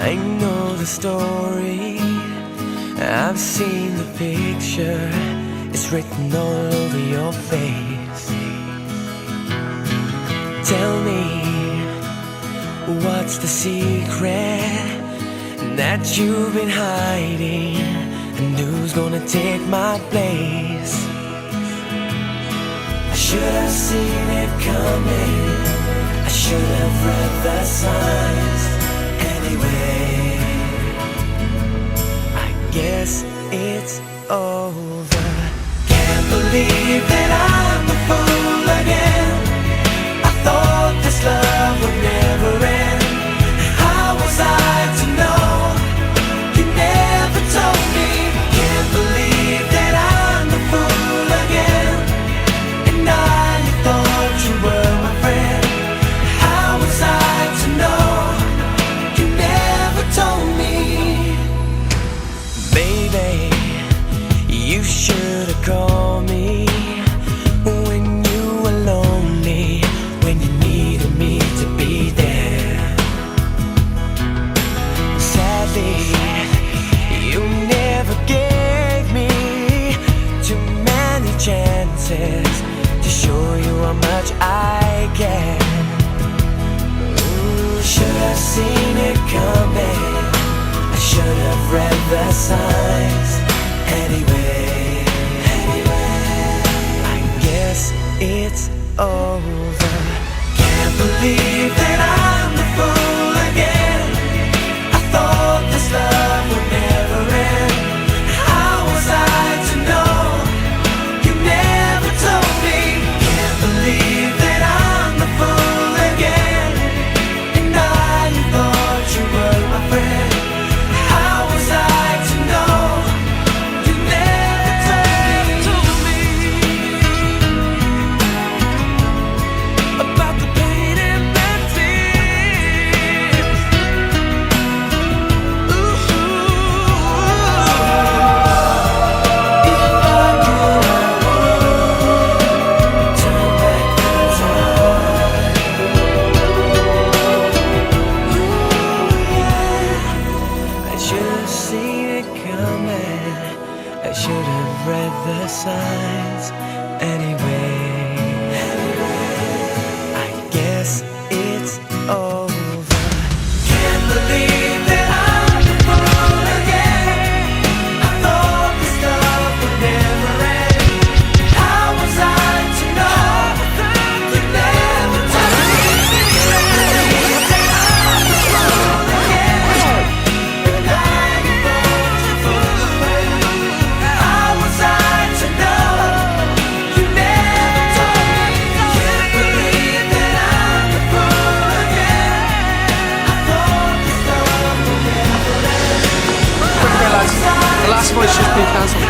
I know the story, I've seen the picture, it's written all over your face. Tell me, what's the secret that you've been hiding, and who's gonna take my place? I should have seen it coming, I should have read the signs. Anyway, I guess it's over. Can't believe that I'm a fool again. I thought this love would never end. How was I to know? You never told me. Can't believe that I'm a fool again. And I thought you were my friend. How was I to know? You never told me. Baby, you should have called me when you were lonely, when you needed me to be there. Sadly, you never gave me too many chances to show you how much I care. Ooh, should have seen it coming, I should have read the signs. Anyway, I guess it's over. Can't believe that I'm the fool again. I thought this love would never end. How was I to know? You never told me. Can't believe that I'm the fool again. And I thought you were my friend. How was I to know? You never told me about the pain and the tears. Ooh, if I could, I would turn back the time. Ooh, yeah. I should have seen it coming, I should have read the signs. Anyway, I guess it's over. Can't believe that I'm the fool again. I thought this love would never end. How was I to know? You never told me. Can't believe that I'm the fool again. And I thought you were. How was I to know? You never told me. Can't believe that I'm the fool again. I thought this love would never end. The last voice just been cancelled.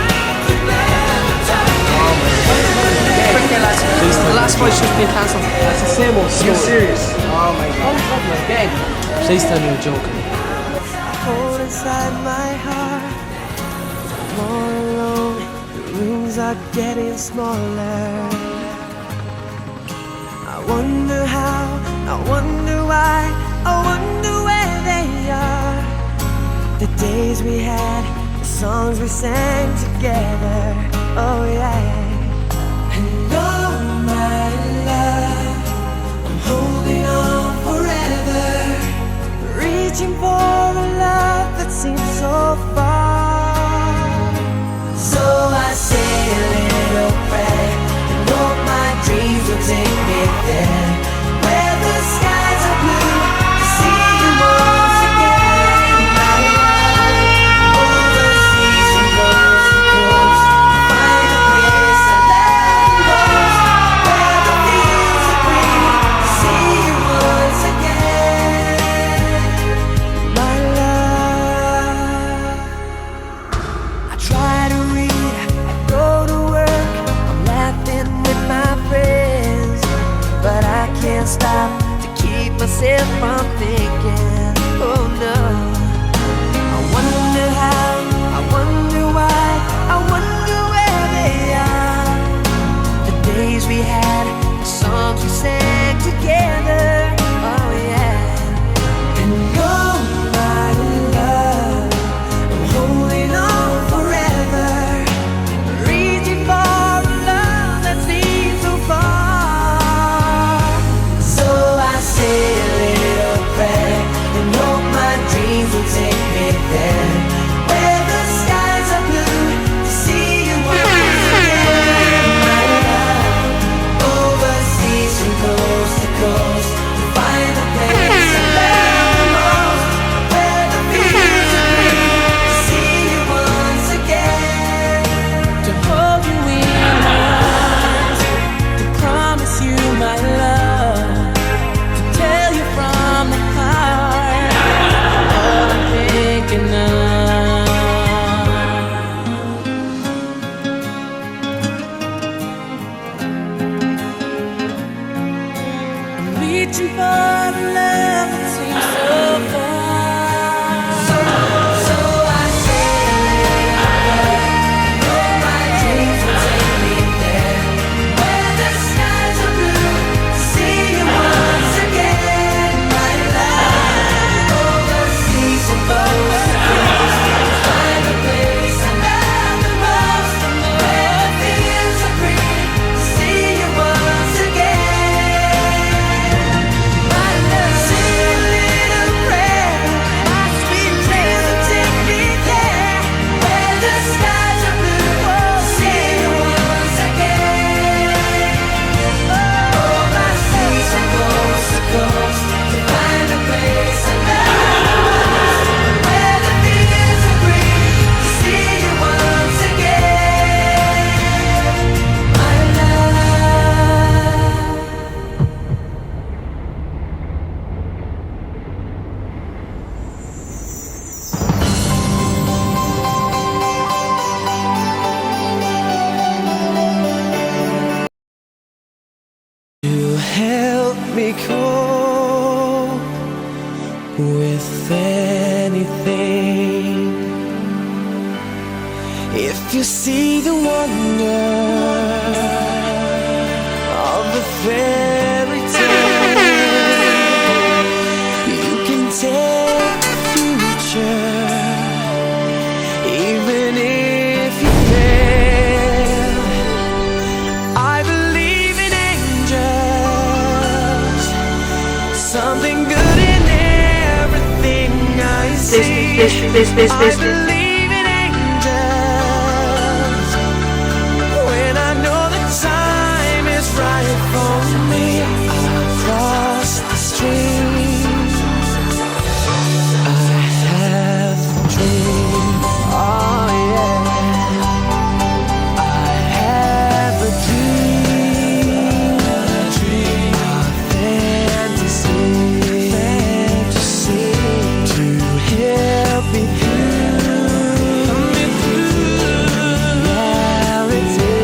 The last voice just been cancelled. That's the same old story. You're serious? Oh my god. Again. Please tell me you're joking. Hold inside my heart. More alone, the rooms are getting smaller. I wonder how, I wonder why, I wonder where they are. The days we had, the songs we sang together. Oh yeah. And oh my love, I'm holding on forever, reaching for a love that seems so far. So I say a little prayer and hope my dreams will take me there, where the skies are blue, to see you once again. My love, all the season goes to close, find a place I let most, where the fields are green, to see you once again. My love, I try to read, I go to work, I'm laughing with my friends, but I can't stop to keep myself from thinking. Oh no, I wonder how, I wonder why, I wonder where they are. The days we had, the songs we sang together. Oh yeah. And oh my reaching for the love that seems so far. So I say, oh, my dreams will take me there, where the skies are blue, to see you once again, my love. Overseas and both find a place I love the most, where the fields are green, to see you once again, my love. Sing a little prayer, my sweet dreams will take me there, where the skies are blue, to see you once again. Overseas and coast to coast, to find a place I love the most, where the fields are green, to see you once again, my love. You help me cope with anything. If you see the wonder of the fairy tale, you can take the future, even if you fail. I believe in angels, something good in everything I see. I believe in angels when I know the time is right for me. I'll cross the stream. I have a dream. Oh yeah. I have a dream. A fantasy to help me through reality.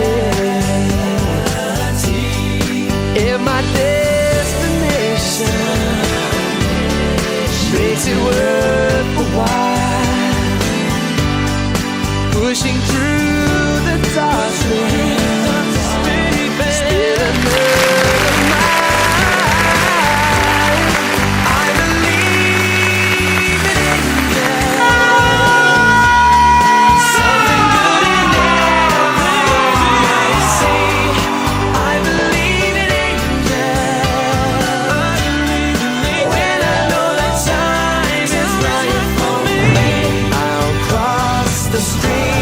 If my destination makes it worth a while, pushing through the darkness, still another mile. I believe in angels, something good in everything I see. I believe in angels when I know the time is right for me. I'll cross the street.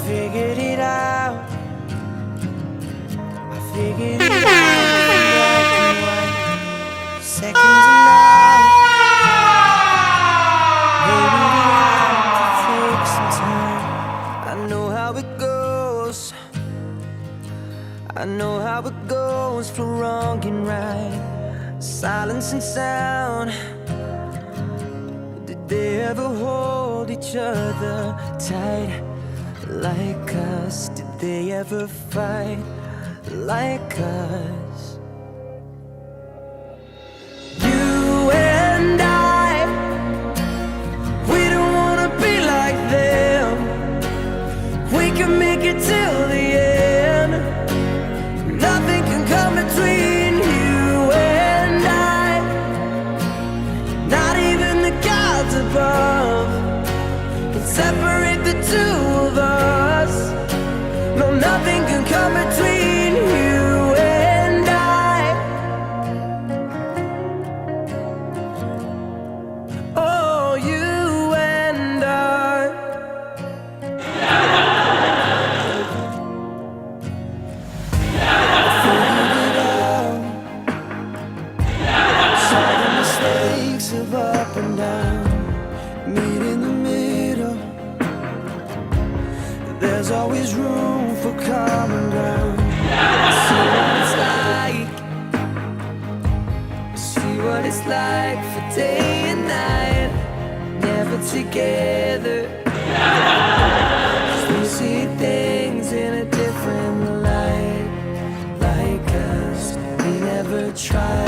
figured it out. I figured it out. I know how it goes for wrong and right, silence and sound. Did they ever hold each other tight like us? Did they ever fight like us? You and I, we don't wanna be like them. We can make it till the end. Nothing can come between you and I, not even the gods above can separate the two of us. No, nothing can come between you and I. Oh, you and I. Saw the mistakes of up and down, meet in the middle. There's always room for common ground. See what it's like, see what it's like for day and night, never together. 'Cause we see things in a different light, like us, we never tried.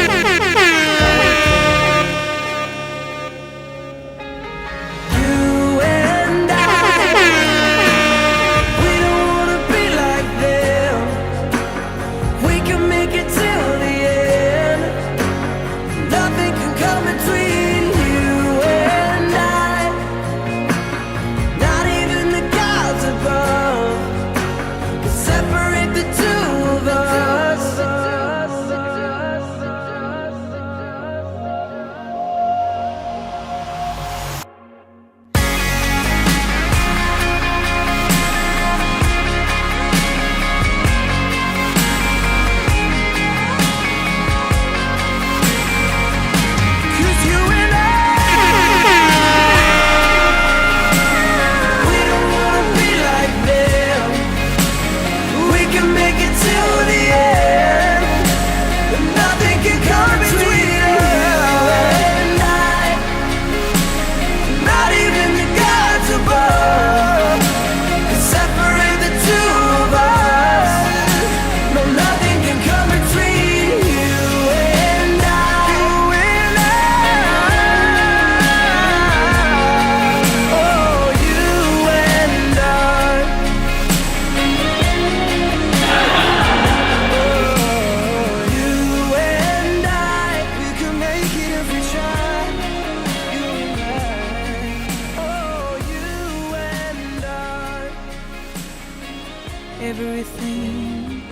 Everything,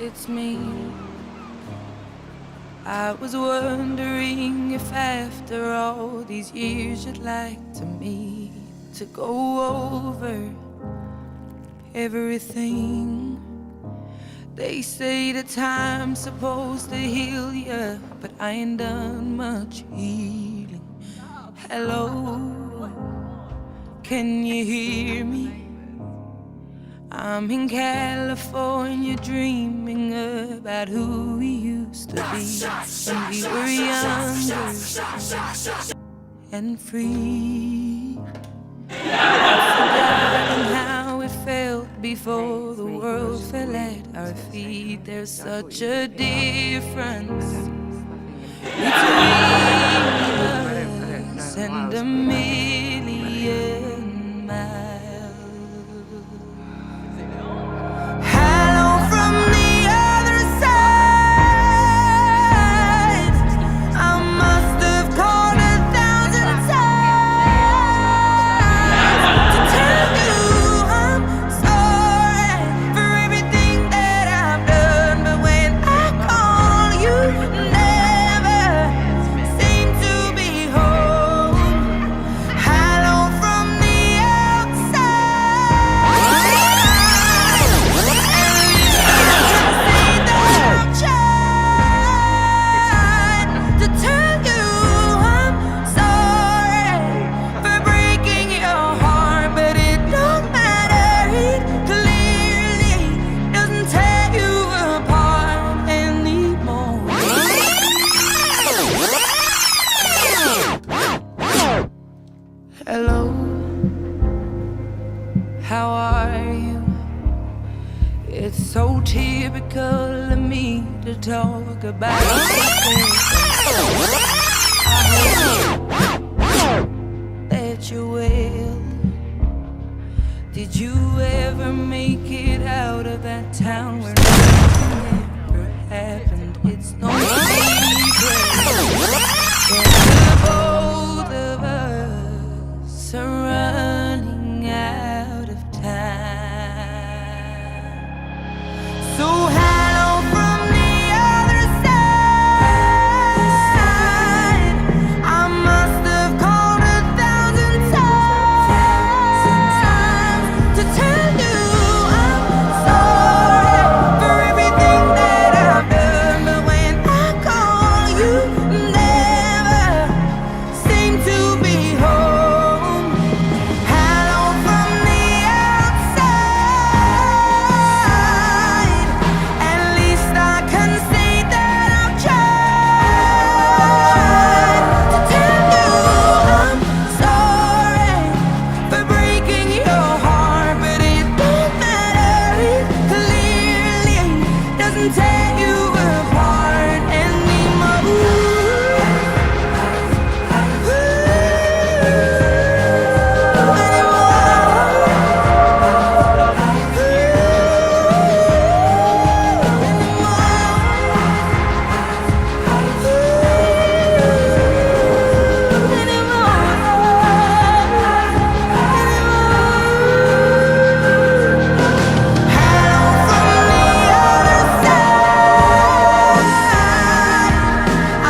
it's me. I was wondering if after all these years you'd like to meet, to go over everything. They say the time's supposed to heal ya, but I ain't done much healing. Hello, can you hear me? I'm in California dreaming about who we used to be when we were younger and free. I've forgotten how it felt before the world fell at our feet. There's such a difference between us and a million miles. Hello from the other side. I must have called 1,000 times to tell you I'm sorry for everything that I've done. But when I call, you never seem to be home. Hello from the outside. Hello, how are you? It's so typical of me to talk about it. I hope that you're well. Did you ever make it out of that town where nothing ever happened? It's no secret that both of us are running out of time. So hello from the other side. I must have called 1,000 times to tell you I'm sorry for everything that I've done. But when I call, you never seem to be home. Hello from the outside. At least I can say that I've tried to tell you I'm sorry for breaking your heart, but it don't matter. It clearly doesn't tear you apart anymore.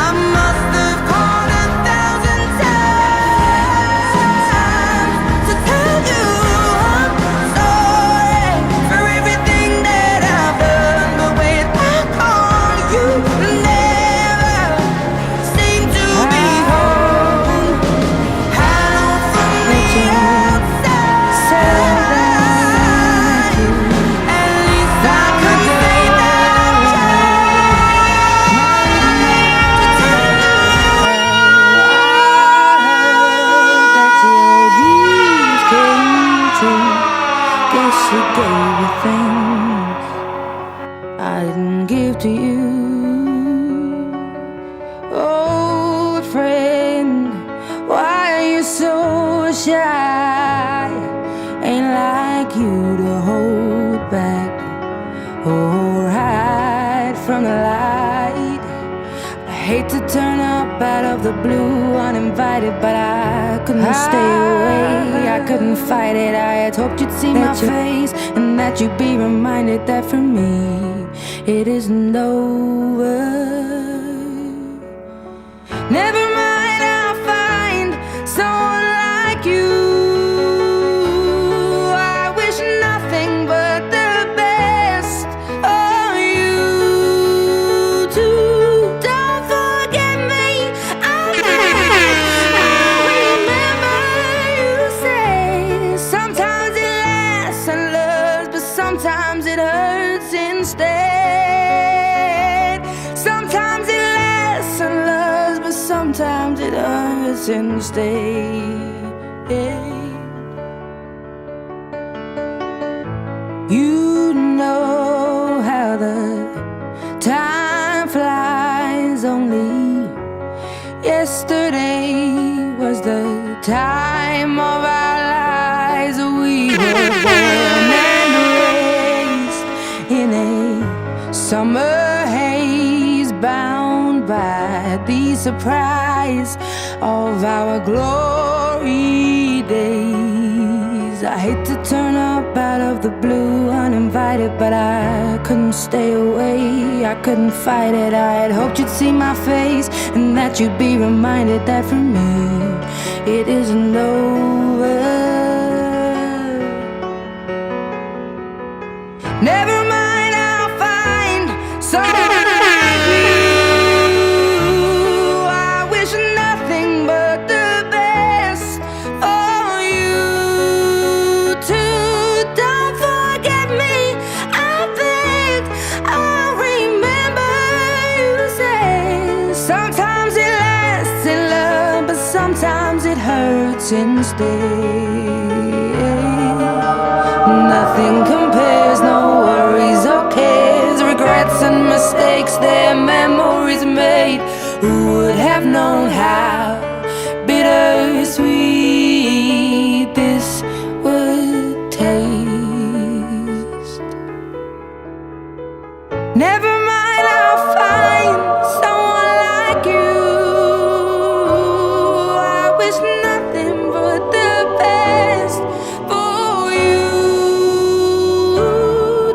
I must have called 1,000 times to tell you I'm sorry for everything that I've done. But when I call, you never seem to be home. Hello from the outside. At least I could say that I've Guess you gave me things I didn't give to you. Old friend, why are you so shy? Ain't like you to hold back or hide from the light. I hate to turn up out of the blue uninvited, but I couldn't stay away. I couldn't fight it. I had hoped you'd see my face and that you'd be reminded that for me it isn't over. Never mind, I'll find someone like you. I wish nothing but the best of you too. Don't forget me. I remember you say sometimes it lasts and loves, but sometimes it hurts instead. Sometimes it lasts and loves, but sometimes it hurts instead. You know how the time flies. Only yesterday was the time of our lives. We were born and raised in a summer haze, bound by the surprise of our glory days. I hate to turn up out of the blue uninvited, but I couldn't stay away. I couldn't fight it. I had hoped you'd see my face and that you'd be reminded that for me it isn't over. Never mind, I'll find someone like you. I wish nothing but the best for you too. Don't forget me, I beg. I remember you say sometimes it lasts in love, but sometimes it hurts hurts instead. Nothing compares, no worries or cares, regrets and mistakes, their memories made. Who would have known how bittersweet this would taste? Never mind, I'll find someone like you. I wish nothing but the best for you.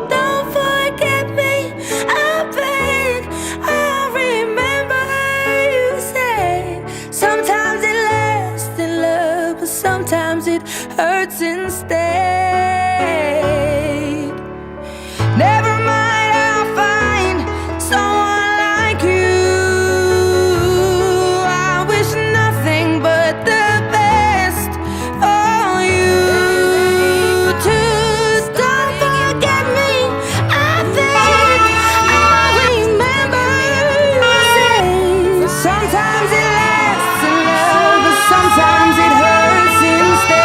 Don't forget me, I beg. I remember you said sometimes it lasts in love, but sometimes it hurts instead. Never mind, I'll find someone like you. I wish nothing but the best for you. Just don't forget me, I beg. I remember you said sometimes it lasts in love, but sometimes it hurts instead.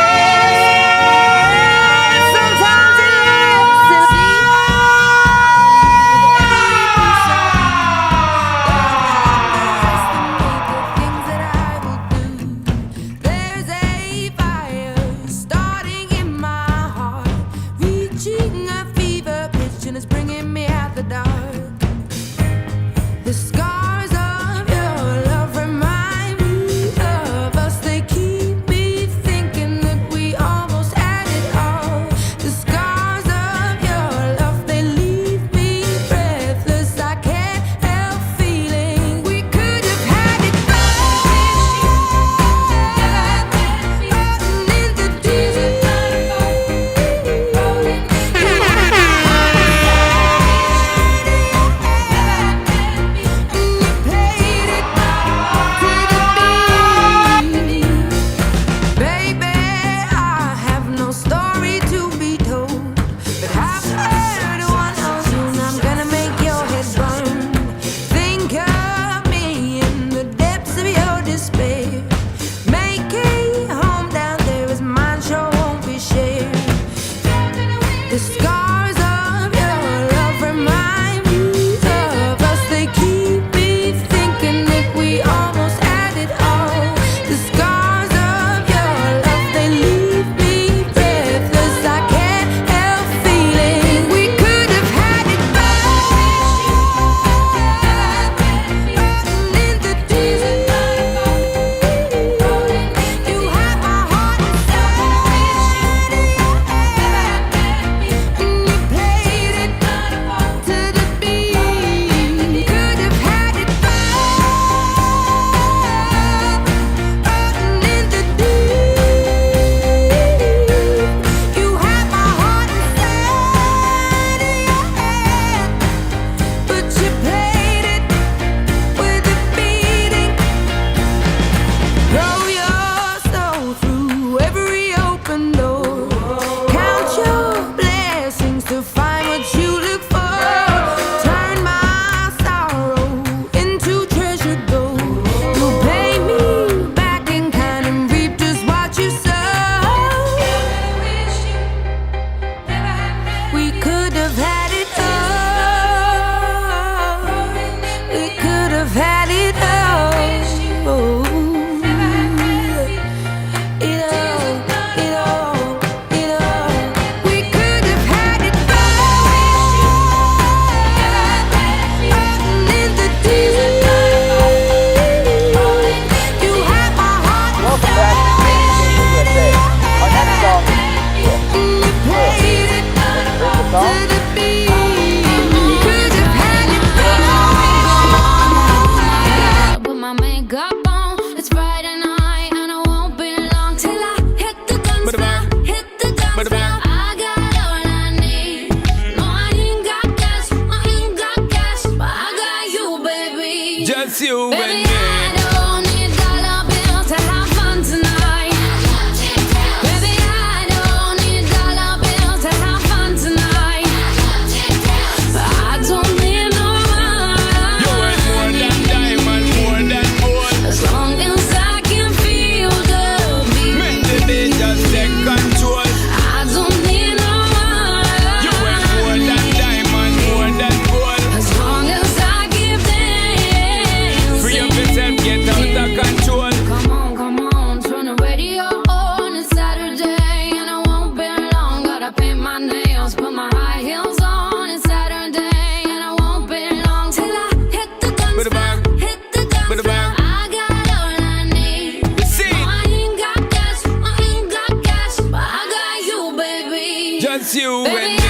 it's you Baby, and me. I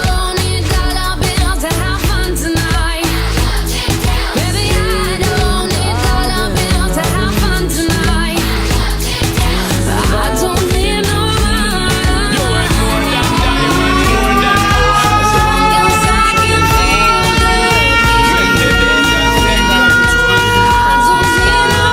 don't need dollar bills to have fun tonight. Baby, I don't need dollar bills to have fun tonight. I don't need no money. You ain't more than diamond, more than As long as I can feel the beat. I don't need no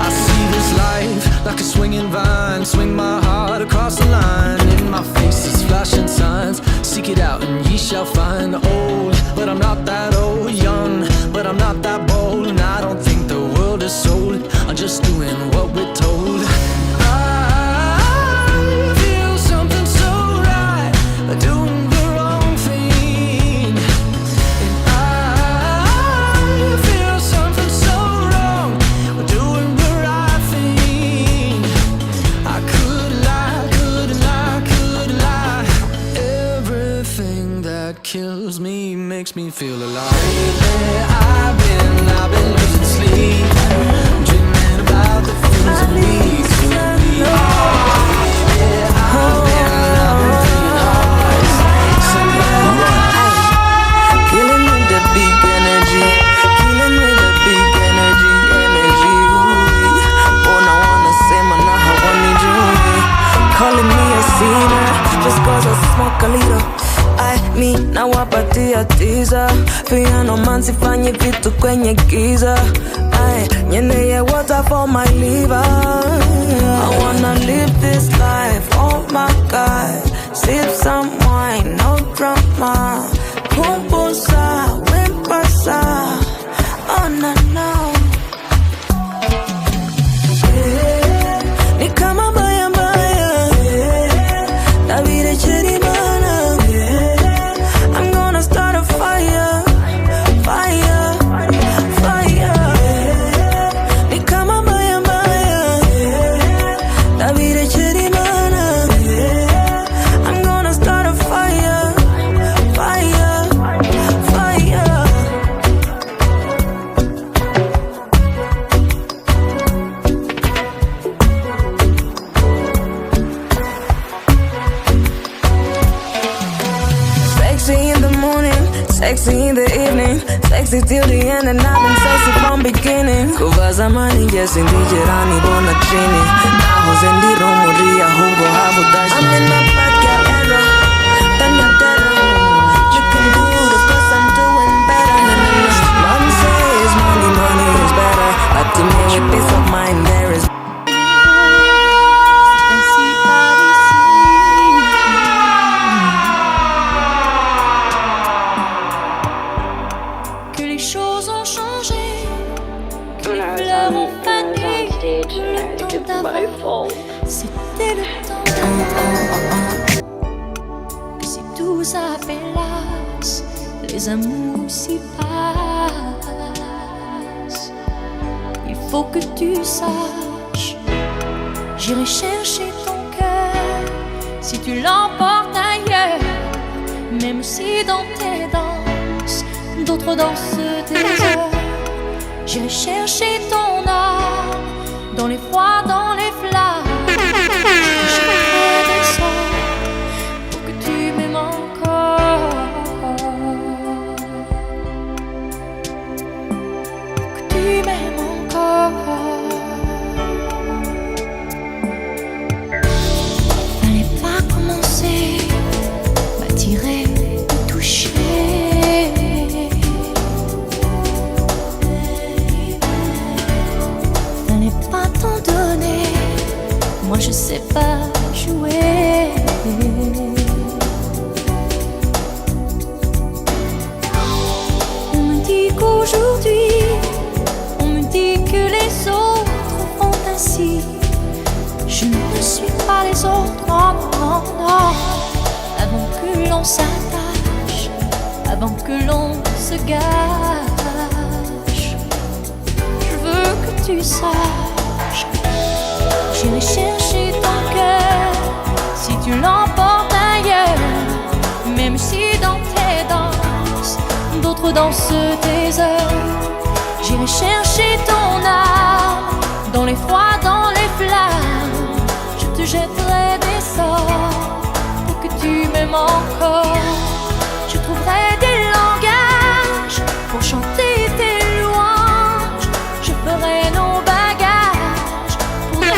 I see this life like a swinging vine. Swing my heart across the line. In my face is flashing signs. Seek it out and ye shall find. Old, but I'm not that old. Young, but I'm not that bold. And I don't think the world is sold. I'm just doing what we're told. I feel something so right, doing the wrong thing. And I feel something so wrong, doing the right thing. I could lie, could lie, could lie. Everything that kills me makes me feel alive. Lately I've been losing sleep, dreaming about the things that we could be. Yeah, I've been feeling hard. Killing with the big energy, killing with the big energy, energy. Ooh, oh, now wanna say, man, I want need you. Calling me a sinner, just cause I smoke a little. Mi nawapatia tiza, piano man sifanye vitu kwenye giza. Nyendeye water for my liver. I wanna live this life, oh my God. Sip some wine, no drama. Pumpusa, wimpasa, oh no no. Ni kama mbaya mbaya, la vida cherry mana. I'm gonna start a fire, fire, fire. Ni kama mbaya mbaya, la vida cherry mana. I'm gonna start a fire, fire, fire. Sexy in the morning, sexy in the evening, sexy till the end, and I've been sexy from beginning. Kuva zamani jesi ndi jirani bona chini, naho zendi romuria hugo havu dashi. I'm in my backyard era, then you're dead. You can do this 'cause I'm doing better. Mom says money, money is better, but to me with peace of mind there is. Que les choses ont changé, que les fleurs ont fané, que le temps d'avant, c'était le temps d'avant. Que si tout s'appelasse, les amours s'y passent. Il faut que tu saches, j'irai chercher ton cœur si tu l'emportes ailleurs, même si dans tes danses d'autres dansent tes heures. J'irai chercher ton âme dans les froids, dans les flammes. Je ferai des sons pour que tu m'aimes encore, pour que tu m'aimes encore. Fallait pas commencer, m'attirer, me toucher. Moi je sais pas jouer. On me dit qu'aujourd'hui, on me dit que les autres font ainsi. Je ne suis pas les autres, non, non, non. Avant que l'on s'attache, avant que l'on se gâche, je veux que tu saches. J'irai J'irai chercher ton cœur si tu l'emportes ailleurs. Même si dans tes danses, d'autres dansent tes heures. J'irai chercher ton âme dans les froids, dans les flammes. Je te jetterai des sorts pour que tu m'aimes encore. Je trouverai des langages pour chanter tes louanges. Je ferai nos bagages pour dire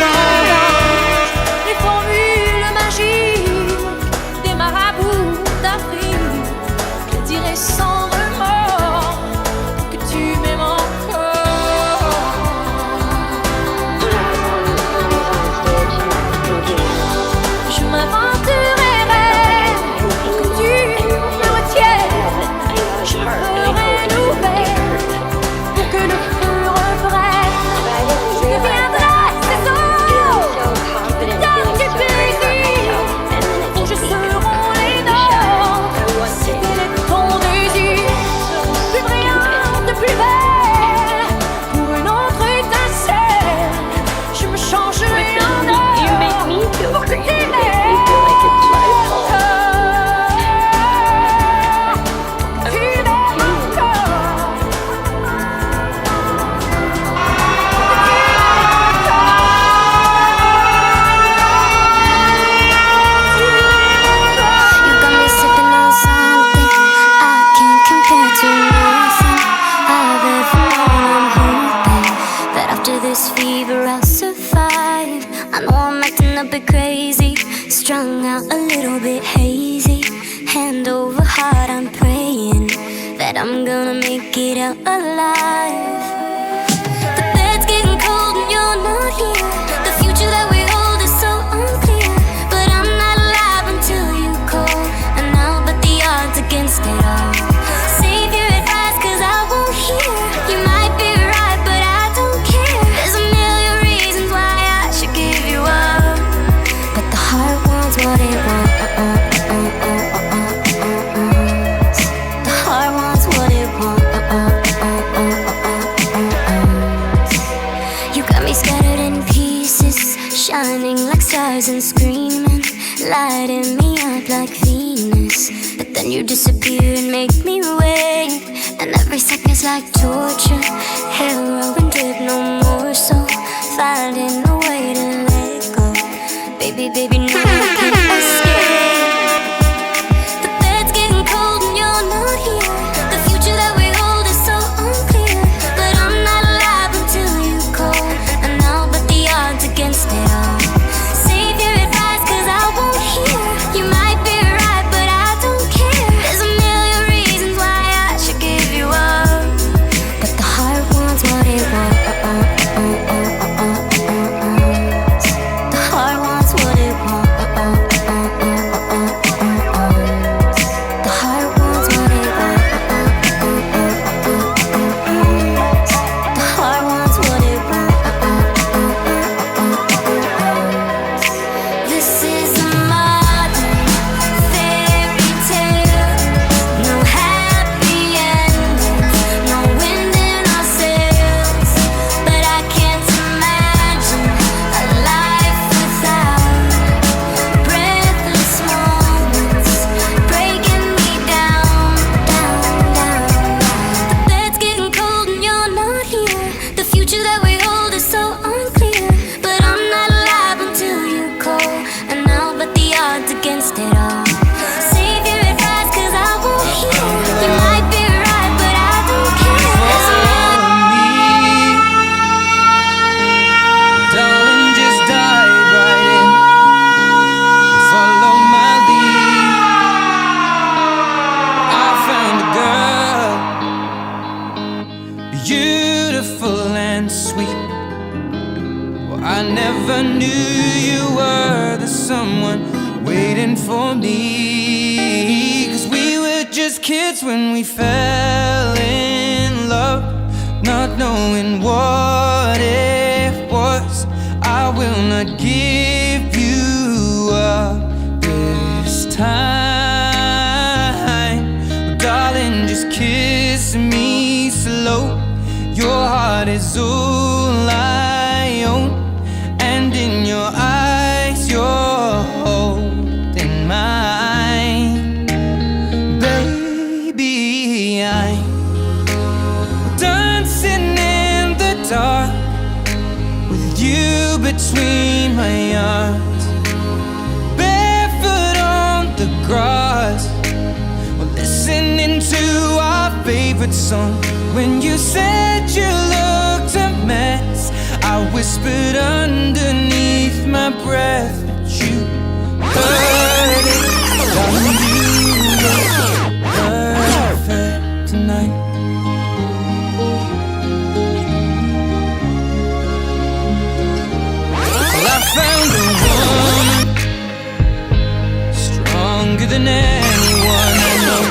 l'orange. Les formules magiques des marabouts d'Afrique, je les dirai sans remords que tu m'aimes encore. Je m'inventerai que tu me retiennes. Je ferai l'ouvert pour que le feu reprenne. Je deviendrai ces eaux qui te donnent du plaisir. Pour je seront les nôtres si tel est ton désir. Plus brillante, plus belle, pour une autre étincelle. Je me changerai en or pour que tu m'aimes. You got me sipping on something I can't compare to nothing I've ever known. I'm hoping that after this fever I'll survive. I know I'm acting a bit crazy, strung out a little bit hazy. Hand over heart, I'm praying that I'm gonna make it out alive. The bed's getting cold and you're not here. The future that we hold is so unclear. But I'm not alive until you call, and I'll bet the odds against it all. Save your advice, cause I won't hear. You might be right, but I don't care. There's a million reasons why I should give you up, but the heart wants what it wants. The heart wants what it wants. You got me scattered in pieces, shining like stars and screaming, lighting me up like Venus. But then you disappear and make me wait, and every second's like torture. Heroin drip, no more, so finding a way to let go. Baby, baby, no, I can't escape. The bed's getting cold and you're not here. The future that we hold is so unclear. But I'm not alive until you call, and I'll bet the odds against it all. Save your advice, cause I won't hear. You might be right, but I don't care. There's a million reasons why I should give you up, but the heart wants what it wants. The heart wants what it wants. The heart wants what it wants. The heart wants what it wants. This is a modern fairy tale. No happy endings, no wind in our sails. But I can't imagine a life without breathless moments breaking me down, down, down. The bed's getting cold and you're not here. The future that we hold is so unclear. But I'm not alive until you call, and I'll bet the odds against it all. Save your advice, cause I won't hear. You might be right, but I don't care. There's a million. Darling, just dive right in. Follow my lead. I found a girl, beautiful and sweet. Well, I never knew you were the someone waiting for me. Cause we were just kids when we fell in love, not knowing what it was. I will not give you up this time. Darling, just kiss me slow. Your heart is all I own, and between my arms, barefoot on the grass, or listening to our favorite song. When you said you looked a mess, I whispered underneath my breath, but you heard it. Darling, you look perfect tonight. Well, I found a woman stronger than anyone I know.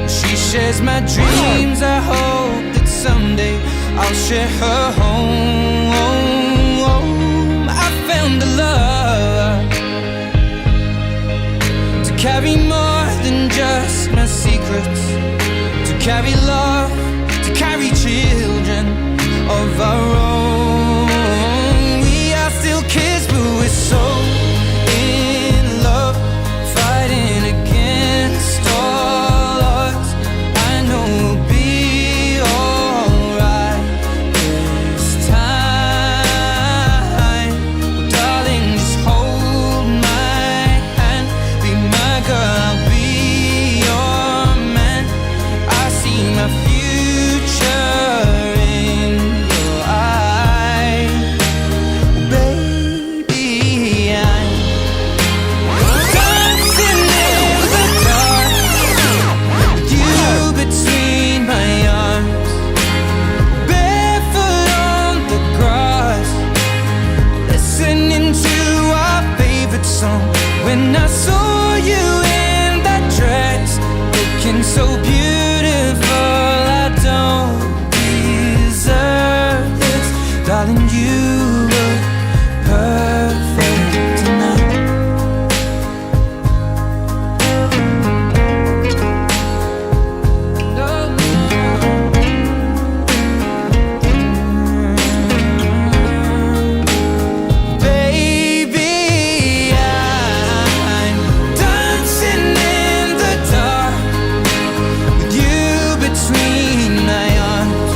She shares my dreams. I hope that someday I'll share her home. I found a love to carry more than just my secrets, to carry love, to carry children of our own. We are still kids, but we're so in love, fighting against all odds. I know we'll be alright this time. Well, darling, just hold my hand, be my girl, I'll be your man. I see my future in your eyes. Baby, I'm dancing in the dark with you between my arms, barefoot on the grass, listening to our favorite song. When I saw you in that dress, looking so beautiful, I don't deserve this. Darling, you look perfect tonight. Baby, I'm dancing in the dark with you between my arms,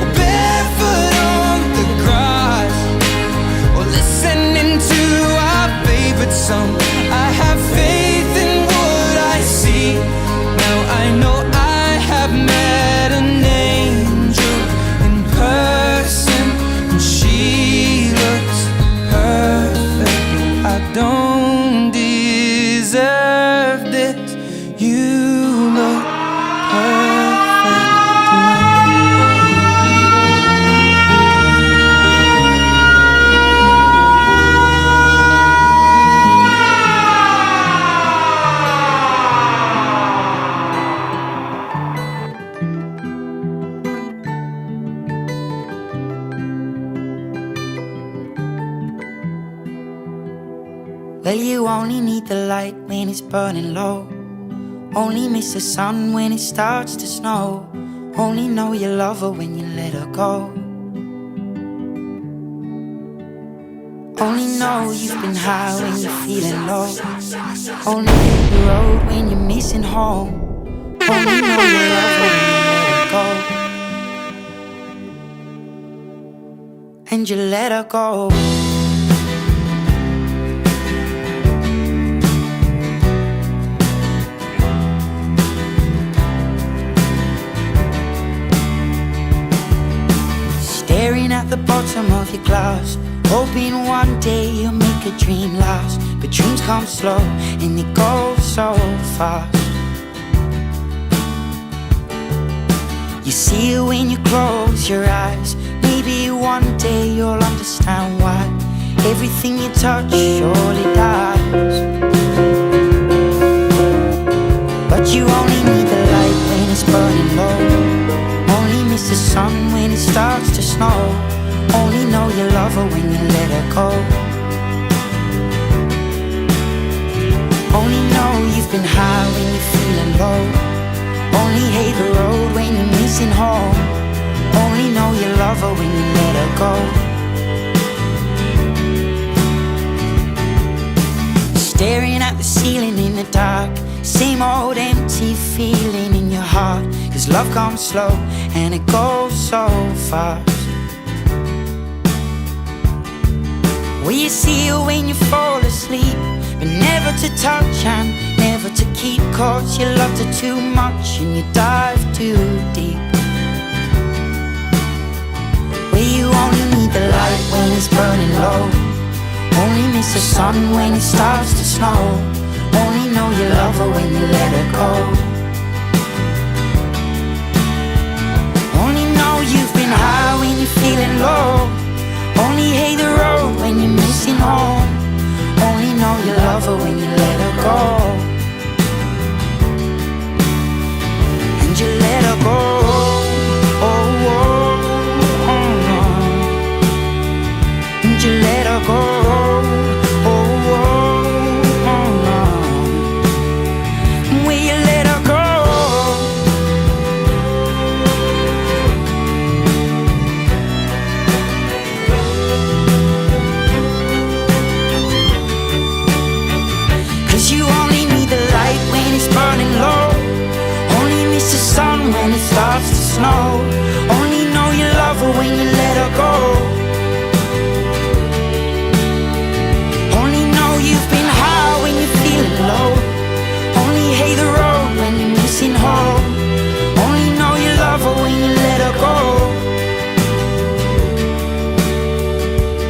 or barefoot on the grass, or listening to our favorite song. I have faith in what I see. Now I know I have met an angel in person, and she looks perfect. I don't deserve this. You look perfect Well, you only need the light when it's burning low. Only miss the sun when it starts to snow. Only know you love her when you let her go. Only know you've been high when you're feeling low. Only hit the road when you're missing home. Only know you love her when you let her go. And you let her go. Staring at the bottom of your glass, hoping one day you'll make a dream last. But dreams come slow and they go so fast. You see it when you close your eyes. Maybe one day you'll understand why everything you touch surely dies. But you only need the light when it's burning low. Only miss the sun when it starts to snow. Only know you love her when you let her go. Only know you've been high when you're feeling low. Only hate the road when you're missing home. Only know you love her when you let her go. Staring at the ceiling in the dark, same old empty feeling in your heart. 'Cause love comes slow and it goes so fast. Will you see her when you fall asleep? But never to touch and never to keep, 'cause you loved her too much and you dive too deep. Where you only need the light when it's burning low, only miss the sun when it starts to snow, only know you love her when you let her go. Only know you've been high when you're feeling low, only hate the road when you're missing home, only know you love her when you let her go. And you let her go. Oh, oh, oh, oh. And you let her go. Oh, oh, oh, oh. Will you let her go? You only need the light when it's burning low, only miss the sun when it starts to snow, only know you love her when you let her go. Only know you've been high when you're feeling low, only hate the road when you're missing home, only know you love her when you let her go.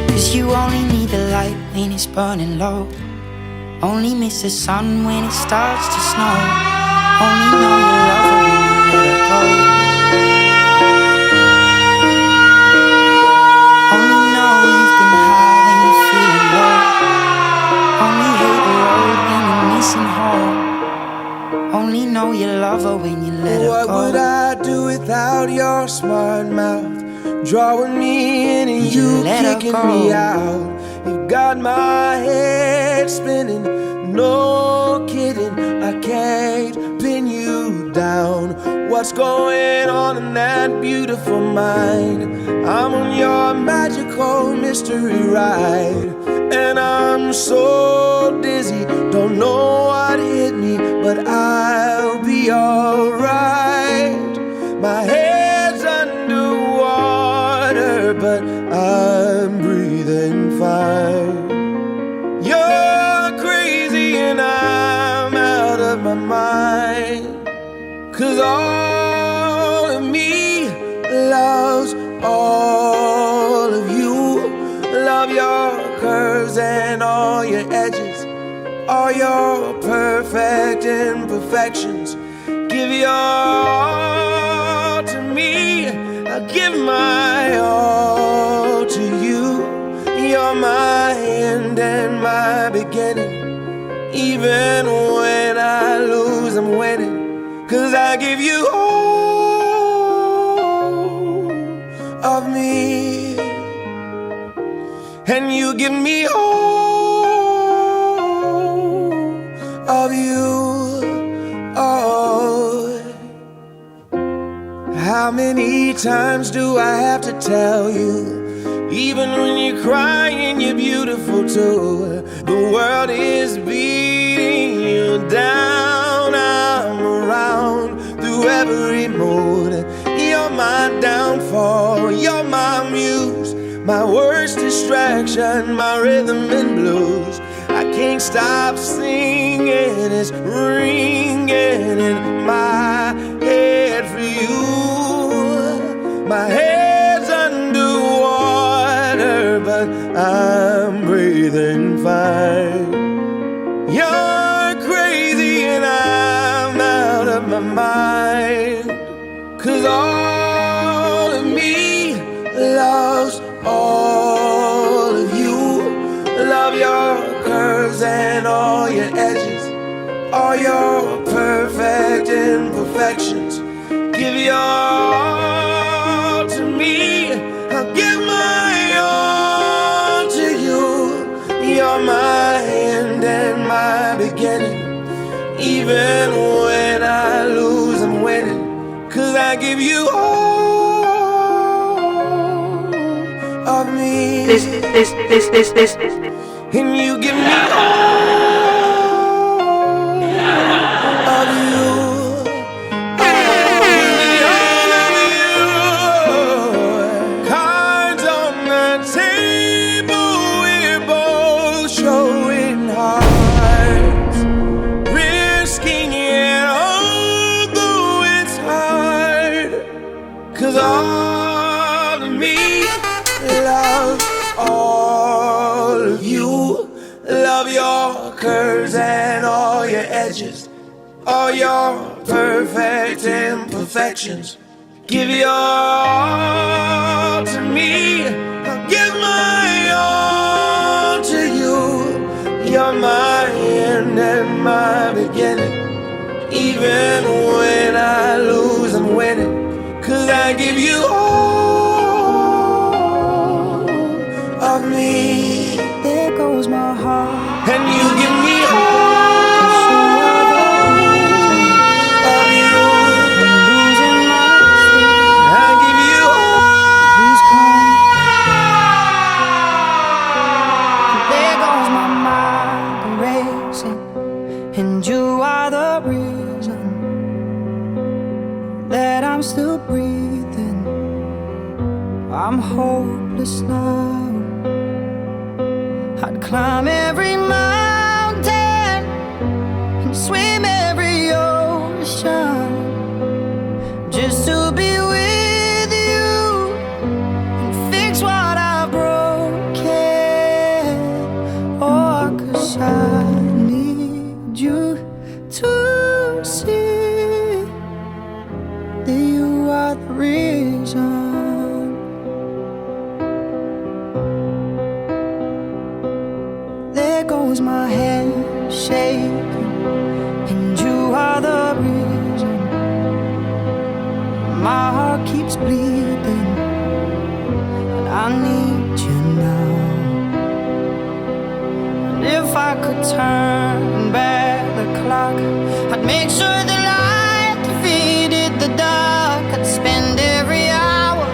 'Cause you only need the light when it's burning low, only miss the sun when it starts to snow, only know you love her when you let her go. Only know you've been high when you're feeling low, only hate the road when you're missing home, only know you love her when you let her What go. would I do without your smart mouth, drawing me in and you Let her kicking go. me out? You got my head spinning, no kidding, I can't pin you down. What's going on in that beautiful mind? I'm on your magical mystery ride, and I'm so dizzy, don't know what hit me, but I'll be alright. My head's underwater, but I'm breathing fine. You're crazy and I'm out of my mind, 'cause all of me loves all of you. Love your curves and all your edges, all your perfect imperfections. Give your all to me, I'll give my all to you. You're my end and my beginning, even when I lose I'm winning, 'cause I give you all of me, and you give me all of you. Oh, how many times do I have to tell you, even when you're crying, you're beautiful too. The world is beating you down, I'm around through every mood. You're my downfall, you're my muse, my worst distraction, my rhythm and blues. I can't stop singing, it's ringing in my head for you. My head's underwater, but I'm breathing fine. You're crazy and I'm out of my mind, 'cause all of me loves all of you. Love your curves and all your edges, all your perfect imperfections. Give your all to me, I'll give my all to you. You're my end and my beginning, even when I lose I'm winning, 'cause I give you all of me, and you give me all of you. All of you. Cards on the table, we're me. Love all of you. Love your curves and all your edges, all your perfect imperfections. Give your all to me. I'll give my all to you. You're my end and my beginning. Even when I lose, I'm winning. 'Cause I give you all of me. There goes my heart, And you give me all of you. I'm losing my sleep. I give you all. Please come. There goes my mind racing, and you are the reason that I'm still breathing. I'm hopeless now. I'd climb every mountain and swim every ocean just to be with you and fix what I've broken. Oh, 'cause I need you to see that you are the reason. There goes my head shaking, and you are the reason. My heart keeps bleeding, and I need you now. And if I could turn back the clock, I'd make sure the light defeated the dark. I'd spend every hour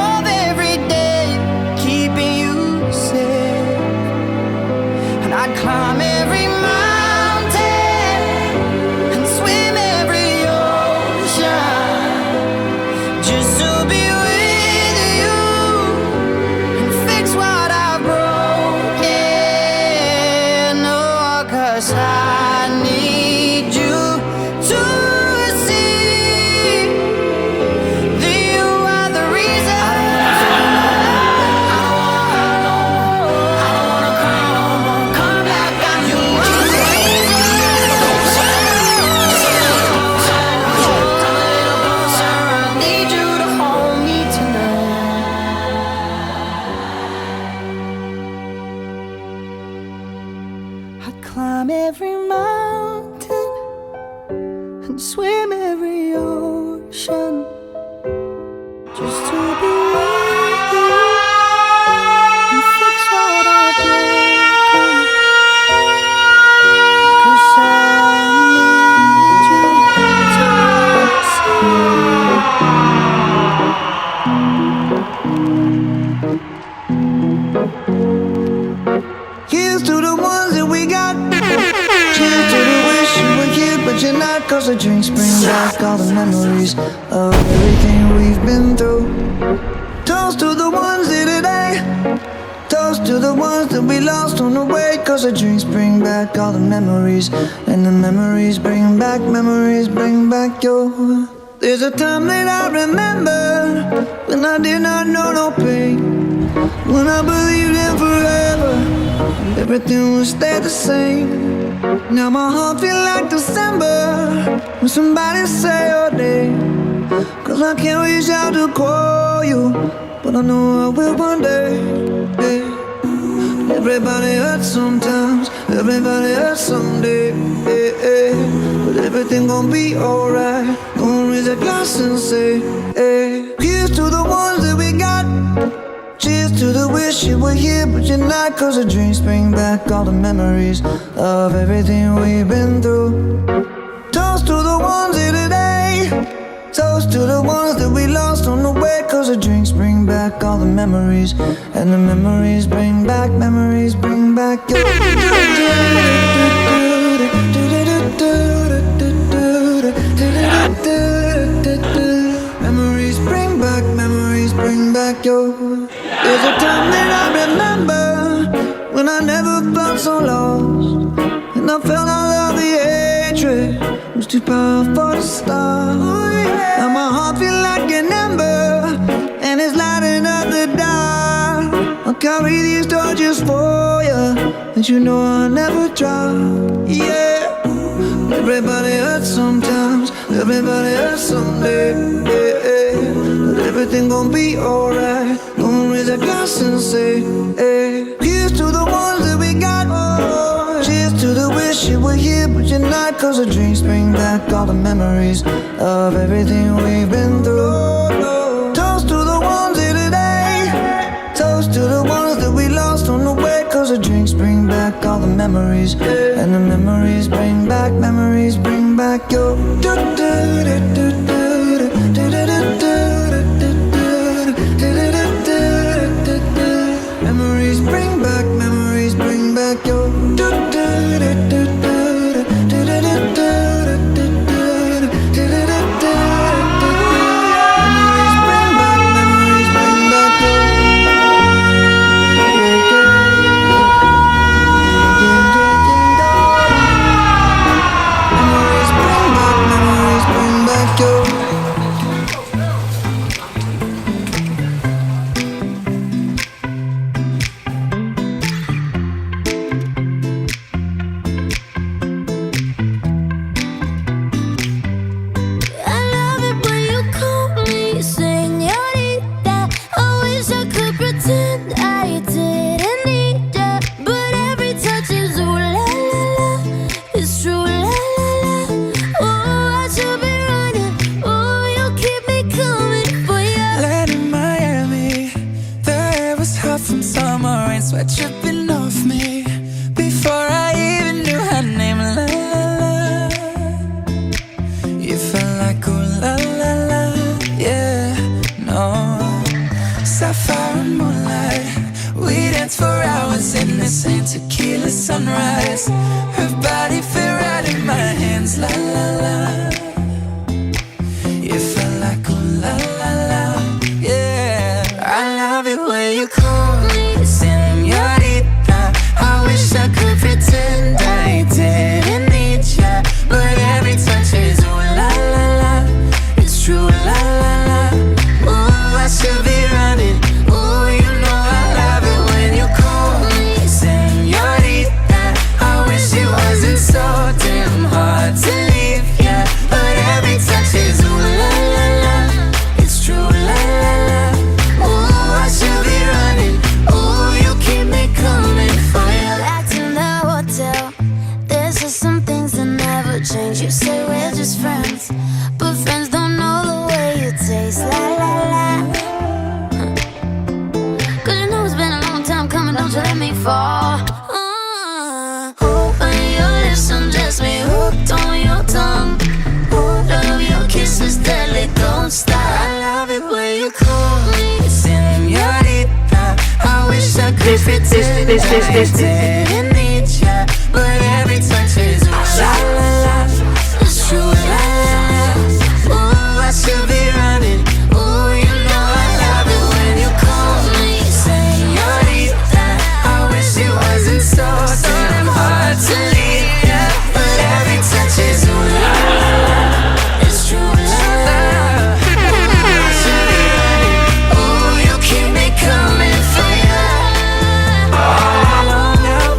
of every day keeping you safe. And I'd climb every mountain and swim every ocean just to be with you and fix what I've broken. Oh, 'cause I need you to see that you are the reason. I don't wanna cry no more. Come back, you are the reason. Come a little closer. I need you to hold me tonight. I'd climb every mountain and swim every ocean just to be with you and fix what I've broken. 'Cause I need you to Here's to the ones that we got. Cheers to the wish you were here, but you're not. 'Cause the drinks bring back all the memories of everything we've been through. Toast to the ones here today. Toast to the ones that we lost on the way. 'Cause the drinks bring back all the memories, and the memories bring back your. There's a time that I remember when I did not know no pain, when I believed in forever, everything would stay the same. Now my heart feel like December when somebody say your name. 'Cause I can't reach out to call you, but I know I will one day. Hey. Everybody hurts sometimes, everybody hurts someday. Hey, hey. But everything gon' be alright. Gonna raise a glass and say, hey. Here's to the ones that we got. Cheers to the wish you were here, but you're not. 'Cause the drinks bring back all the memories of everything we've been through. Toast to the ones here today. Toast to the ones that we lost on the way. 'Cause the drinks bring back all the memories, and the memories bring back your. Memories bring back your. There's a time that I remember when I never felt so lost, and I felt all of the hatred was too powerful to stop. Now my heart feel like an ember, and it's lighting up the carry these torches for you, and you know I'll never drop. Yeah, everybody hurts sometimes, everybody hurts someday. Yeah, but everything gon' be alright. Gonna raise a glass and say, hey, here's to the ones that we got. Oh, cheers to the wish you were here, but you're not. 'Cause the drinks bring back all the memories of everything we've been through. Toast to the ones here today. Toast to the ones that we lost on the way. 'Cause the drinks bring back all the memories, and the memories bring back your memories bring back your sweat dripping off me before I even knew her name. La la la, you felt like ooh la la la, yeah, no. Sapphire and moonlight, we danced for hours in the same tequila sunrise. Her body fit right in my hands, la la la. You felt like ooh la la la, yeah. I love it when you call me señorita. I wish I could pretend I didn't need ya, but every touch is ooh la la la. It's true, la la la. Ooh, I should be running. Ooh, you know I love it when you call me señorita. I wish it wasn't so damn hard to leave ya, but every touch is ooh la la la. It's true, la la la. Ooh, I should be running. Ooh, you keep me coming for you. Back in the hotel, there's just some things that never change. You say we're just friends, but friends don't know the way you taste. La la la. 'Cause you know it's been a long time coming, don't you let me fall. Open your lips and just me hooked on your tongue. Love your kisses deadly, don't stop. I love it when you call me señorita. I wish I could pretend I didn't need ya, but every touch is ooh la la la. It's true, la la la. Ooh, I should be running. Ooh, you know I love it when you call me señorita. I wish it wasn't so damn hard to leave ya, but every touch is ooh la la la. It's true, la la la. Ooh, I should be running. Ooh, you keep me coming for ya. All along I've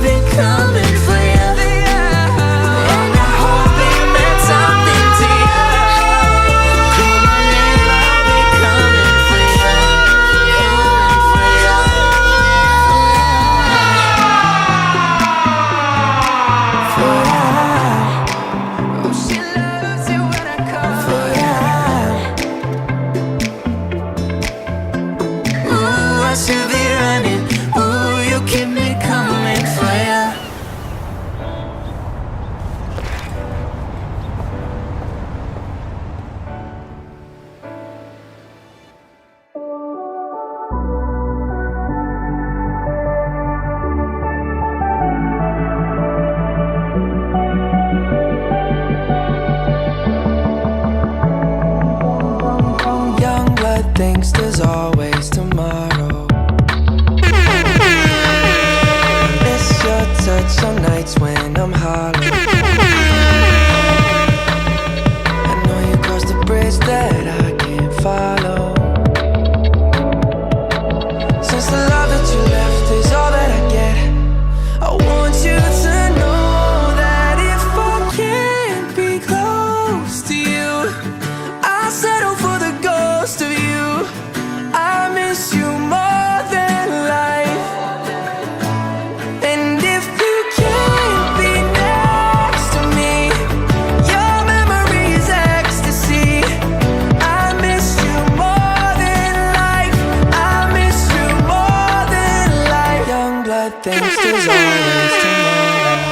thinks there's always tomorrow.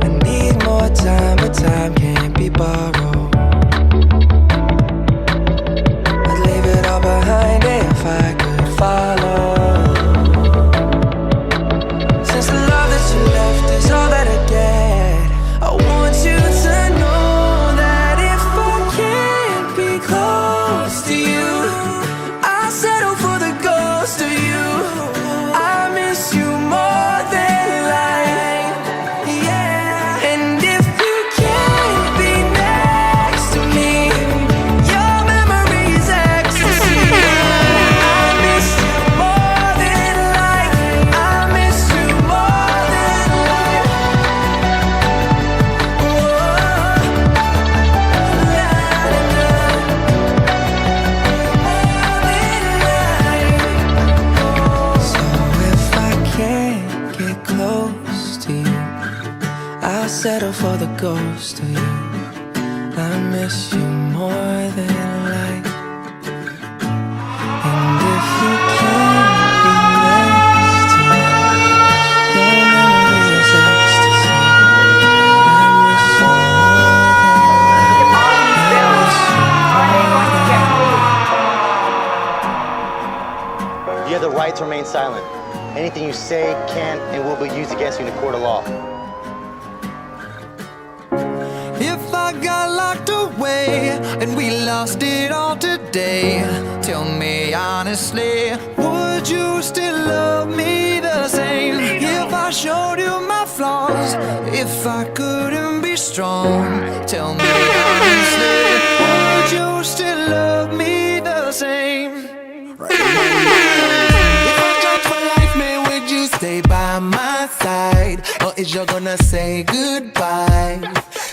I need more time, but time can't be borrowed. I'd leave it all behind if I could follow. Since the love that you left is all that I get, I want you to know that if I can't be close to you, I'll settle for the ghost of you. I miss you more than life, yeah. And if you can't be next to me, your memory is ecstasy. I miss you more than life. I miss you more than life. So if I can't get close to you, I'll settle for the ghost of you. I miss you more than life. And if you can't be next to me, your memory is ecstasy. I miss you You have the right to remain silent. Anything you say can and will be used against you in a court of law. If I got locked away and we lost it all today, tell me honestly, would you still love me the same? If I showed you my flaws, if I couldn't be strong, tell me honestly, would you still love me the same? If I judge for life, man, would you stay by my side? Or is you gonna say goodbye?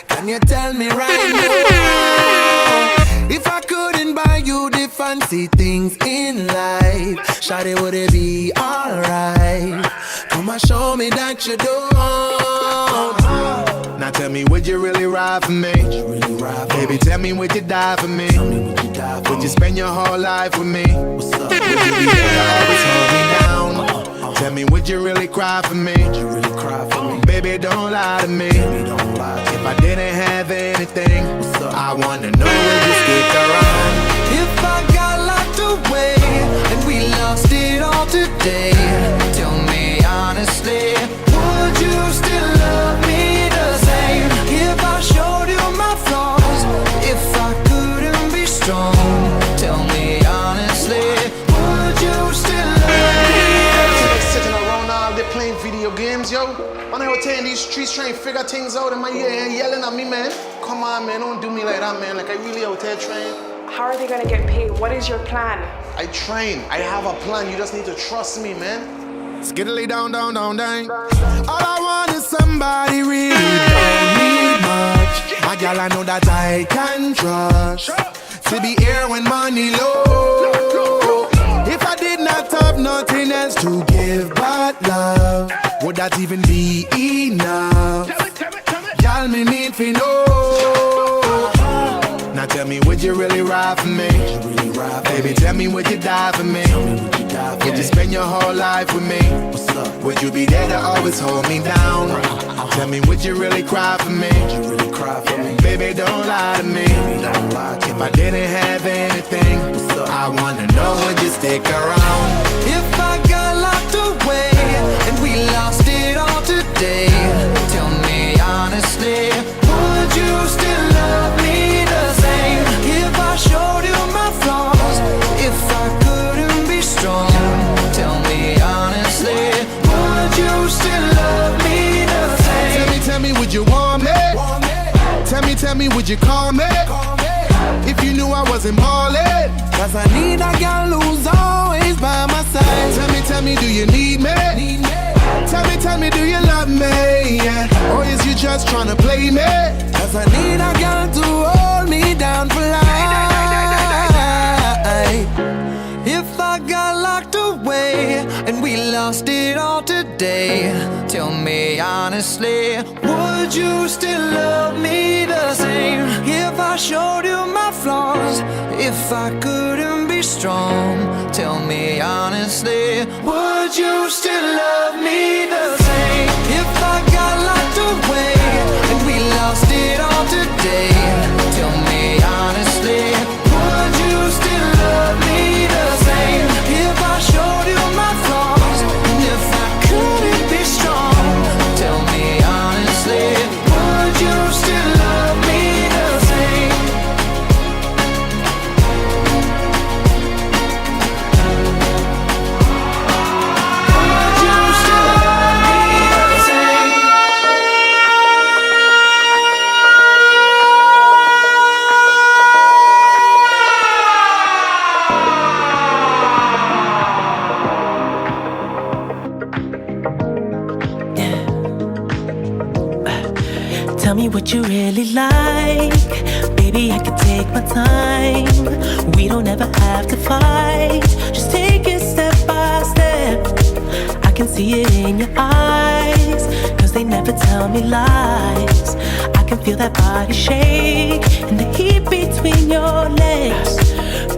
Can you tell me right now? If I couldn't buy you the fancy things in life, shawty, would it be alright? Come and show me that you don't. Now tell me, would you really ride for me? Baby, tell me, would you die for me? Would you spend your whole life with me? Would you be there to always hold me down? Tell me, would you really cry for me? Baby, don't lie to me. If I didn't have anything, I wanna know, would you stick around? If I got locked away and we lost it all today, tell me honestly, would you still love me the same? If I showed you my flaws, if I couldn't be strong, tell me honestly, would you still love me? Sitting around all day playing video games, yo. When I was in these streets trying to figure things out in my ear and yelling at me, man. Come on, man, don't do me like that, man. Like, I really out there trying. How are they gonna get paid? What is your plan? I train. I have a plan. You just need to trust me, man. Skiddly down, down, down, down. All I want is somebody really don't need much. My girl, I know that I can trust. To be here when money low. If I did not have nothing else to give but love, would that even be enough? Y'all, me need to know. Now tell me, would you really ride for me? Baby, tell me, would you die for me? Would you spend your whole life with me? Would you be there to always hold me down? Tell me, would you really cry for me? Baby, don't lie to me. If I didn't have anything, I wanna know, would you stick around? If I got locked away and we lost it all today, tell me honestly, would you still love me the same? If I showed you my flaws, if I couldn't be strong, tell me honestly, would you still love me the same? Tell me, would you want me? Tell me, would you call me? If you knew I wasn't ballin', 'cause I need a girl who's always by my side. Tell me, do you need me? Tell me, do you love me? Yeah. Or is you just tryna play me? 'Cause I need a girl to hold me down for life. If I got locked away and we lost it all today, today. Tell me honestly, would you still love me the same if I showed you my flaws? If I couldn't be strong, tell me honestly, would you still love me the same if I got locked away and we lost it all today? Tell me honestly, would you still love me the same if I showed you my flaws? And if I couldn't be strong, tell me honestly, would you still love me the same? Would you still love me the same? Tell me what you really like. Baby, I can take my time. We don't ever have to fight. Just take it step by step. I can see it in your eyes, 'cause they never tell me lies. I can feel that body shake and the heat between your legs.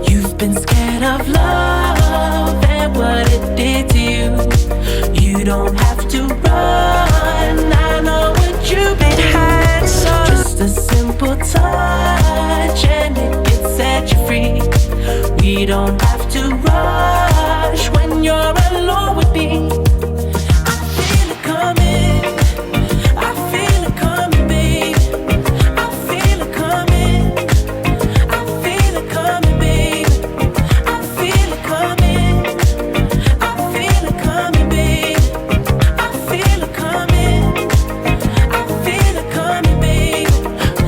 You've been scared of love and what it did to you. You don't have to run. I know what you've been had. Just a simple touch and it can set you free. We don't have to rush when you're alone with me. I feel it coming. I feel it coming, babe. I feel it coming. I feel it coming, babe. I feel it coming. I feel it coming, babe. I feel it coming. I feel it coming, babe.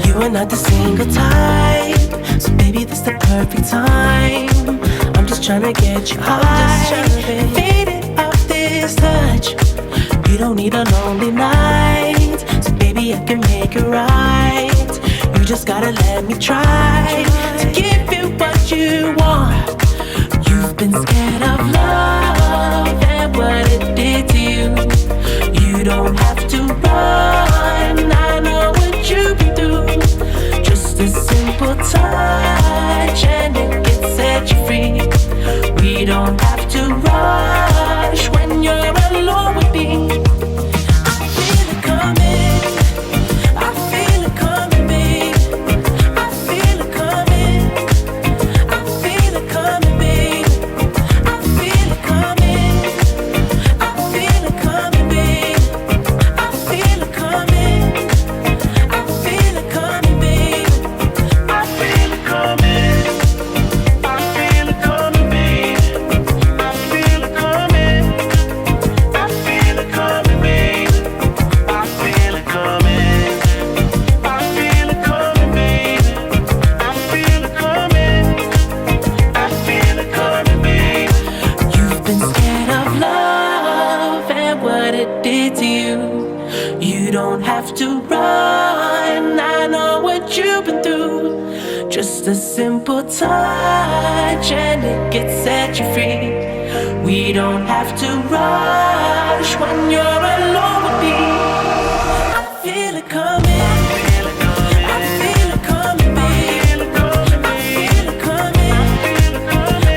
You are not the single type, so baby, this the perfect time. I'm just trying to get you high, faded off this touch. You don't need a lonely night, so baby, I can make it right. You just gotta let me try to give you what you want. You've been scared of love and what it did to you. You don't have to run. I know what you've been through. Just a simple touch and it can set you free. We don't have to rush when you're alone with me. I feel it coming. I feel it coming, babe. I feel it coming. I feel it coming, babe. I feel it coming. I feel it coming, babe. I feel it coming. I feel it coming, babe. I feel it coming. I feel it coming, babe. I feel it coming. I feel it coming, babe. I feel it coming. I feel it coming, babe. I feel it coming. I feel it coming, babe. You've been scared of love and what it did to you. You don't have to run. I know what you've been through. Just a simple touch and it can set you free. We don't have to rush when you're alone with me. I feel it coming. I feel it coming, babe. I feel it coming.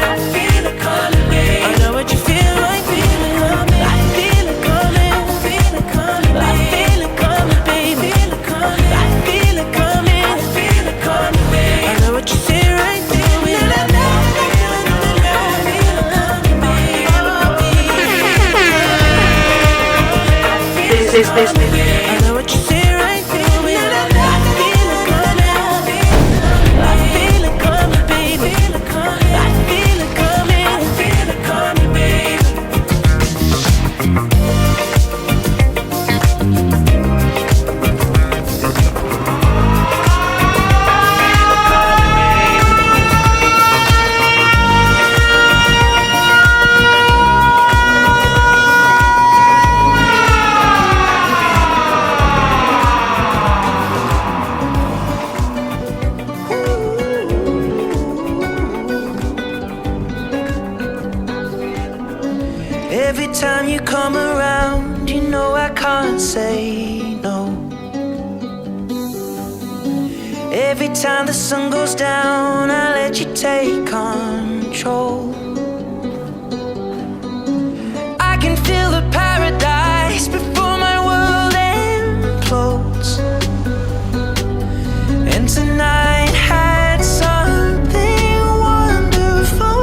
I feel it coming, babe. I know what you feel like. Feel it coming. I feel it coming. I feel it coming, babe. I feel it coming, babe. Feel it coming. I feel it coming. I feel it coming, babe. I know what you feel right there. I know what you see right through me. I feel it coming. I feel it coming, baby. I feel it coming. I feel it coming, baby. Every time you come around, you know I can't say no. Every time the sun goes down, I let you take control. I can feel the paradise before my world implodes. And tonight had something wonderful.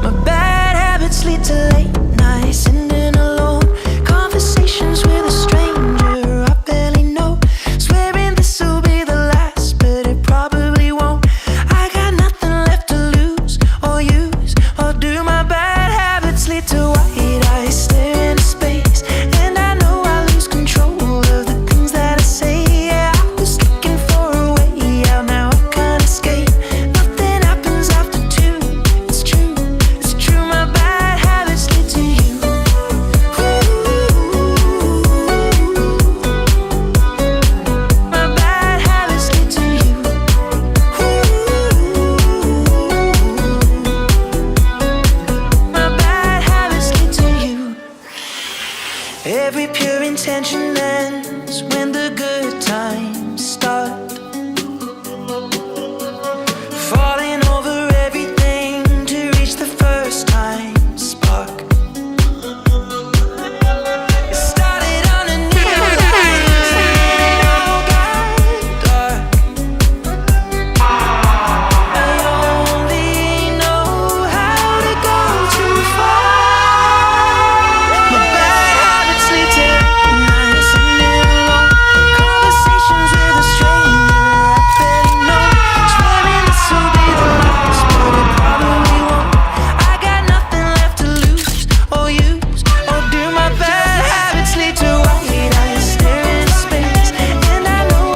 My bad habits lead to late nights, sitting alone, conversations with a stranger I barely know, swearing this will be the last, but it probably won't. I got nothing left to lose or use or do. My bad habits lead to white eyes stare into space, and I know I lose control of the things that I say. Yeah, I was looking for a way out, now I can't escape. Nothing happens after two. It's true, it's true. My bad habits lead to you. My bad habits lead to you. My bad habits lead to you. Every pure intention ends when the good times start. Falling over everything to reach the first time spark. It started on a neon light, it all got dark. I only know how to go too far. My bad habits lead to nights sitting alone, conversations with a stranger I barely know, swearing this will be the last, but it probably won't. I got nothing left to lose or use or do. My bad habits lead to white eyes stare into space, and I know.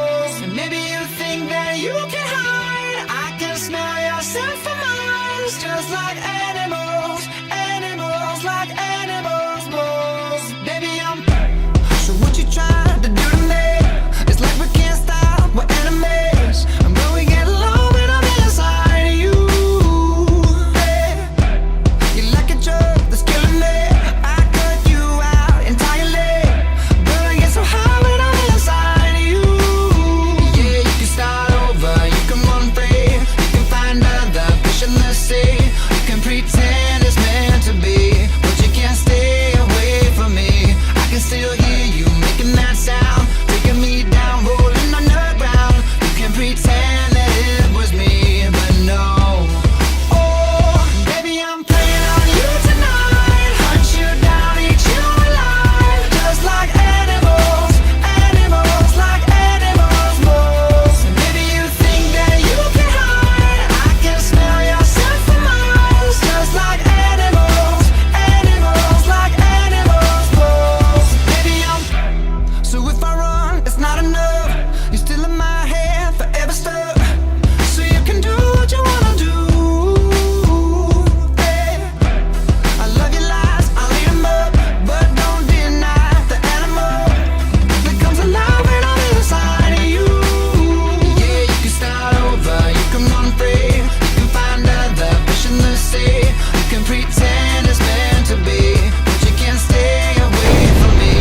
And maybe you think that you can hide. I can smell yourself from miles, just like animals, animals, like animals, moles. Baby, I'm. So what you trying to do to me? It's like we can't stop, we're enemies. And when we get low, when I'm inside of you, hey, you're like a drug that's killing me. I cut you out entirely, but I get so high when I'm inside of you. Yeah, you can start over, you can run free, you can find other fish in the sea. You can pretend it's meant to be, but you can't stay away from me. I can still hear you making that sound, taking me down, rolling on the ground. You can pretend that it was me, but no. Oh, baby, I'm playing on you tonight. Hunt you down, eat you alive, just like animals, animals, like animals, moles. And maybe you think that you can hide. I can smell yourself from miles, just like animals, animals, like animals, moles. Baby, I'm. So if I run, it's not enough. You're still in my head, forever stuck. So you can do what you wanna do. Hey, I love your lies, I'll eat 'em up, but don't deny the animal becomes alive when I'm inside of you. Yeah, you can start over, you can run free, you can find other fish in the sea. You can pretend it's meant to be, but you can't stay away from me.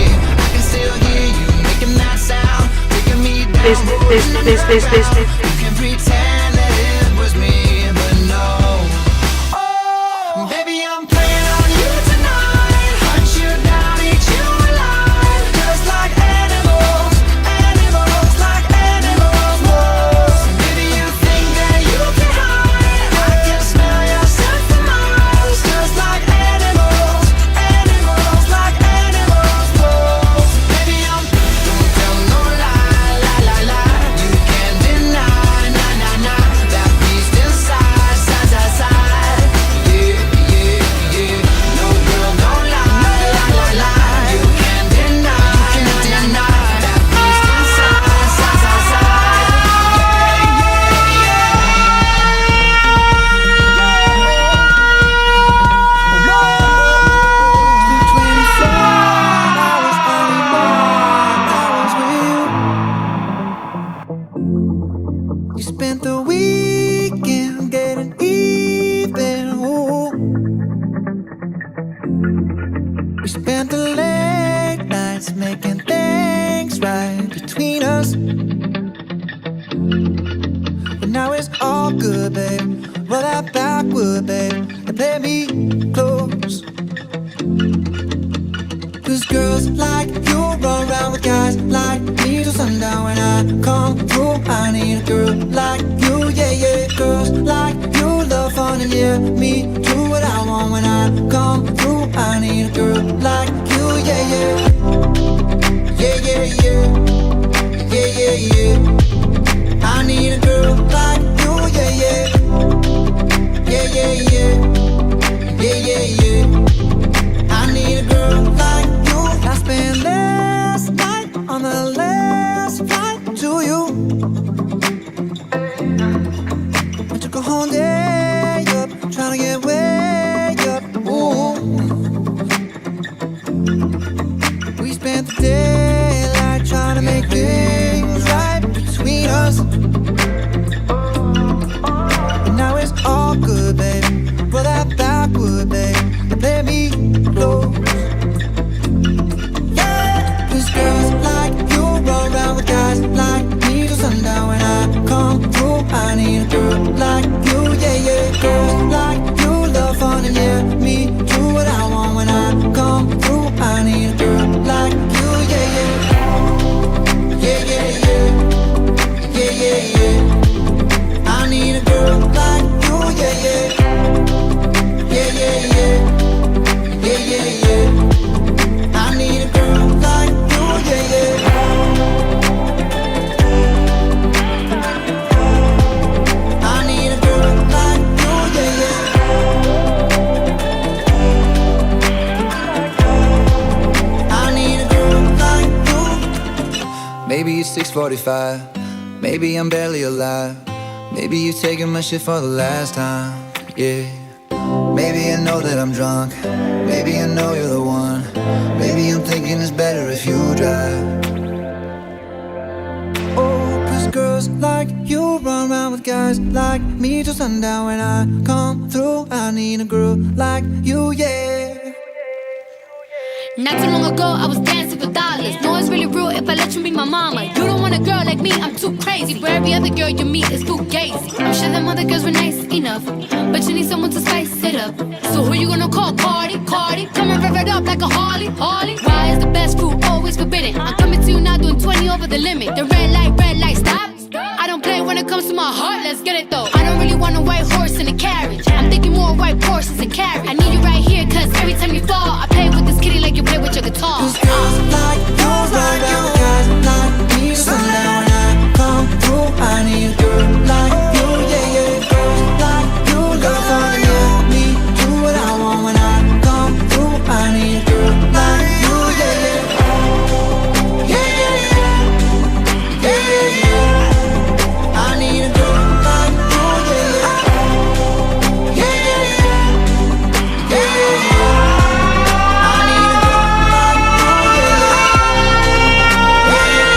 I can still hear you making that sound, taking me down. You can pretend that it was me, but no. Oh, baby, I'm playing on you tonight. Hunt you down, eat you alive, just like animals, animals, like animals, moles. Maybe you think that you can hide. I can smell yourself from miles, just like animals, animals, like animals, moles. Baby, I'm. Don't tell no lie, lie, lie, lie. You can't deny Spent the late nights making things right between us. But now it's all good, babe. Roll that backward, babe, and play me close. Cause girls like you run around with guys like me till sundown. When I come through, I need a girl like you, yeah, yeah. Girls like you love fun and yeah, me do what I want. When I come through, I need a girl like you, yeah, yeah. Yeah, yeah, yeah. Yeah, yeah, yeah. I need a girl like you, yeah, yeah. Yeah, yeah, yeah. Yeah, yeah, yeah. I need a girl like you. I spent last night on the last flight to you. I took a whole day up, trying to get way up. Ooh. We spent the daylight trying to make things right between us. But now it's all good, baby. Roll that backward, babe, and play me close. Yeah, cause girls like you roll around with guys like me till sundown. When I come through, I need a girl like you, yeah, yeah. Girls like you love fun and yeah, me do what I want. When I come through, I need a girl like you, yeah, yeah. Yeah, yeah, yeah. Yeah, yeah, yeah. I need a girl like you, yeah, yeah. Yeah, yeah, yeah. Yeah, yeah, yeah. I need a girl like you, yeah, yeah. I need a girl like you, yeah, yeah. I need a girl like you. Maybe it's 6:45. Maybe I'm barely alive. Maybe you taking my shit for the last time, yeah. Maybe I know that I'm drunk. Maybe I know you're the one. Maybe I'm thinking it's better if you drive. Oh, cause girls like you run around with guys like me till sundown. When I come through, I need a girl like you, yeah. Not too long ago, I was dancing for dollars. No, it's really real if I let you be my mama. You don't want a girl like me, I'm too crazy. For every other girl you meet is too gazy. I'm sure them other girls were nice enough, but you need someone to spice it up. So who you gonna call? Cardi, Cardi. Come and rev it up like a Harley, Harley. Why is the best food always forbidden? I'm coming to you now doing 20 over the limit. The red light, stop. I don't play when it comes to my heart, let's get it though. I don't really want a white horse in a carriage. I'm thinking more white horses and carriage. I need you right here, cause every time you fall, I play with this kitty like you play with your guitar. Cause girls like you run around with guys like me till sundown. When I come through, I need a girl like you, yeah, yeah. Girls like you love fun and yeah, me do what I want. When I come through, I need a girl like you, yeah, yeah. Yeah, yeah, yeah. Yeah, yeah, yeah. I need a girl like you, yeah, yeah. Yeah, yeah, yeah. Yeah, yeah, yeah. I need a girl like you, yeah, yeah. Yeah, yeah, yeah.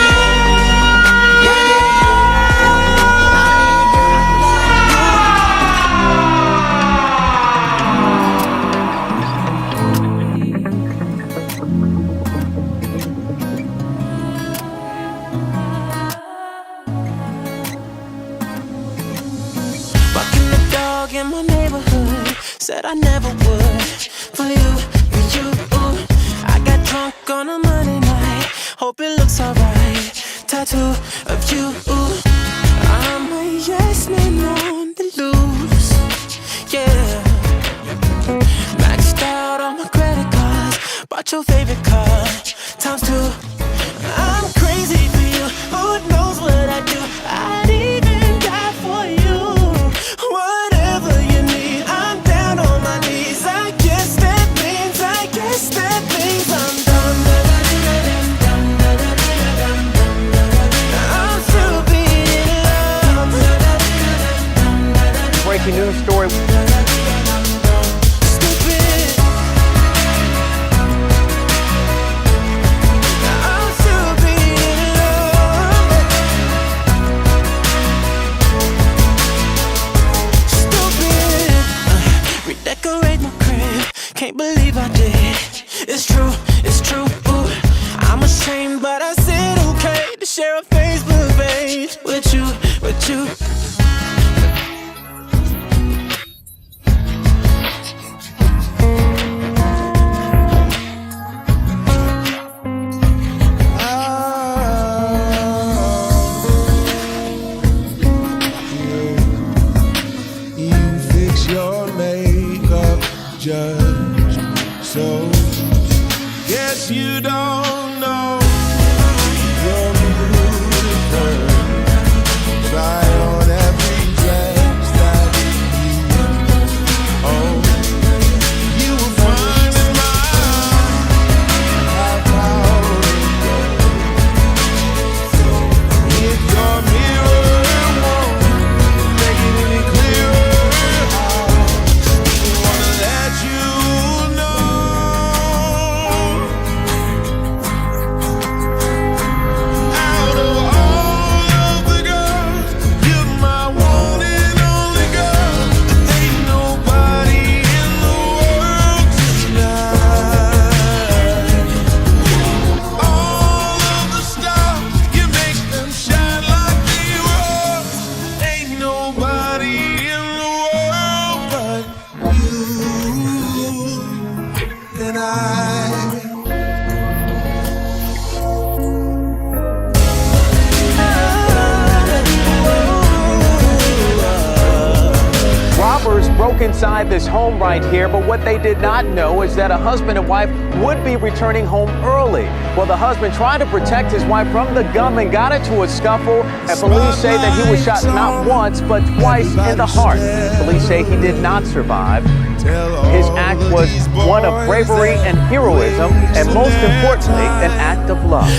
Yeah, yeah, yeah. I need a Walking the dog in my neighborhood, said I never would. For you, ooh. I got drunk on a Monday night, hope it looks alright. Tattoo of you, ooh. I'm a yes man on the loose, yeah. Maxed out on my credit cards, bought your favorite car, times 2. I'm crazy for you, who knows what I do. I'd even die for you. Whatever you need, I'm down on my knees. I guess that means I'm done. I'm still being in love. Breaking news story. Stupid. I'm still being in love. Stupid. Redecorate my crib, can't believe I did. It's true, it's true. Ooh, I'm ashamed, but I said okay to share a Facebook page with you, with you. Judge, so guess you don't know you're beautiful. Try on every dress that you own. You will find in my power. If your mirror won't make it any clearer, broke inside this home right here, but what they did not know is that a husband and wife would be returning home early. Well, the husband tried to protect his wife from the gunman, got into a scuffle, and police say that he was shot not once, but twice in the heart. Police say he did not survive. His act was one of bravery and heroism, and most importantly, an act of love.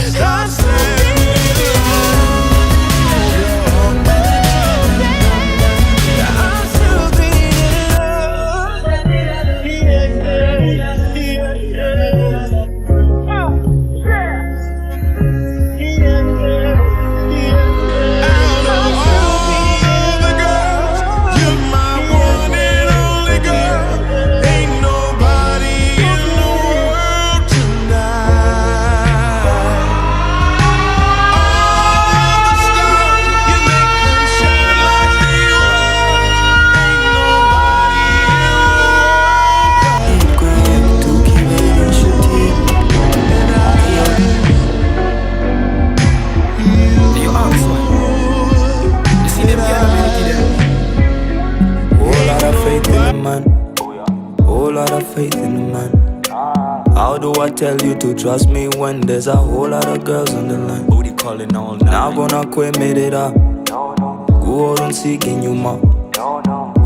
Tell you to trust me when there's a whole lot of girls on the line. Booty calling all night. Now gonna quit, made it up. Go out and seeking you more.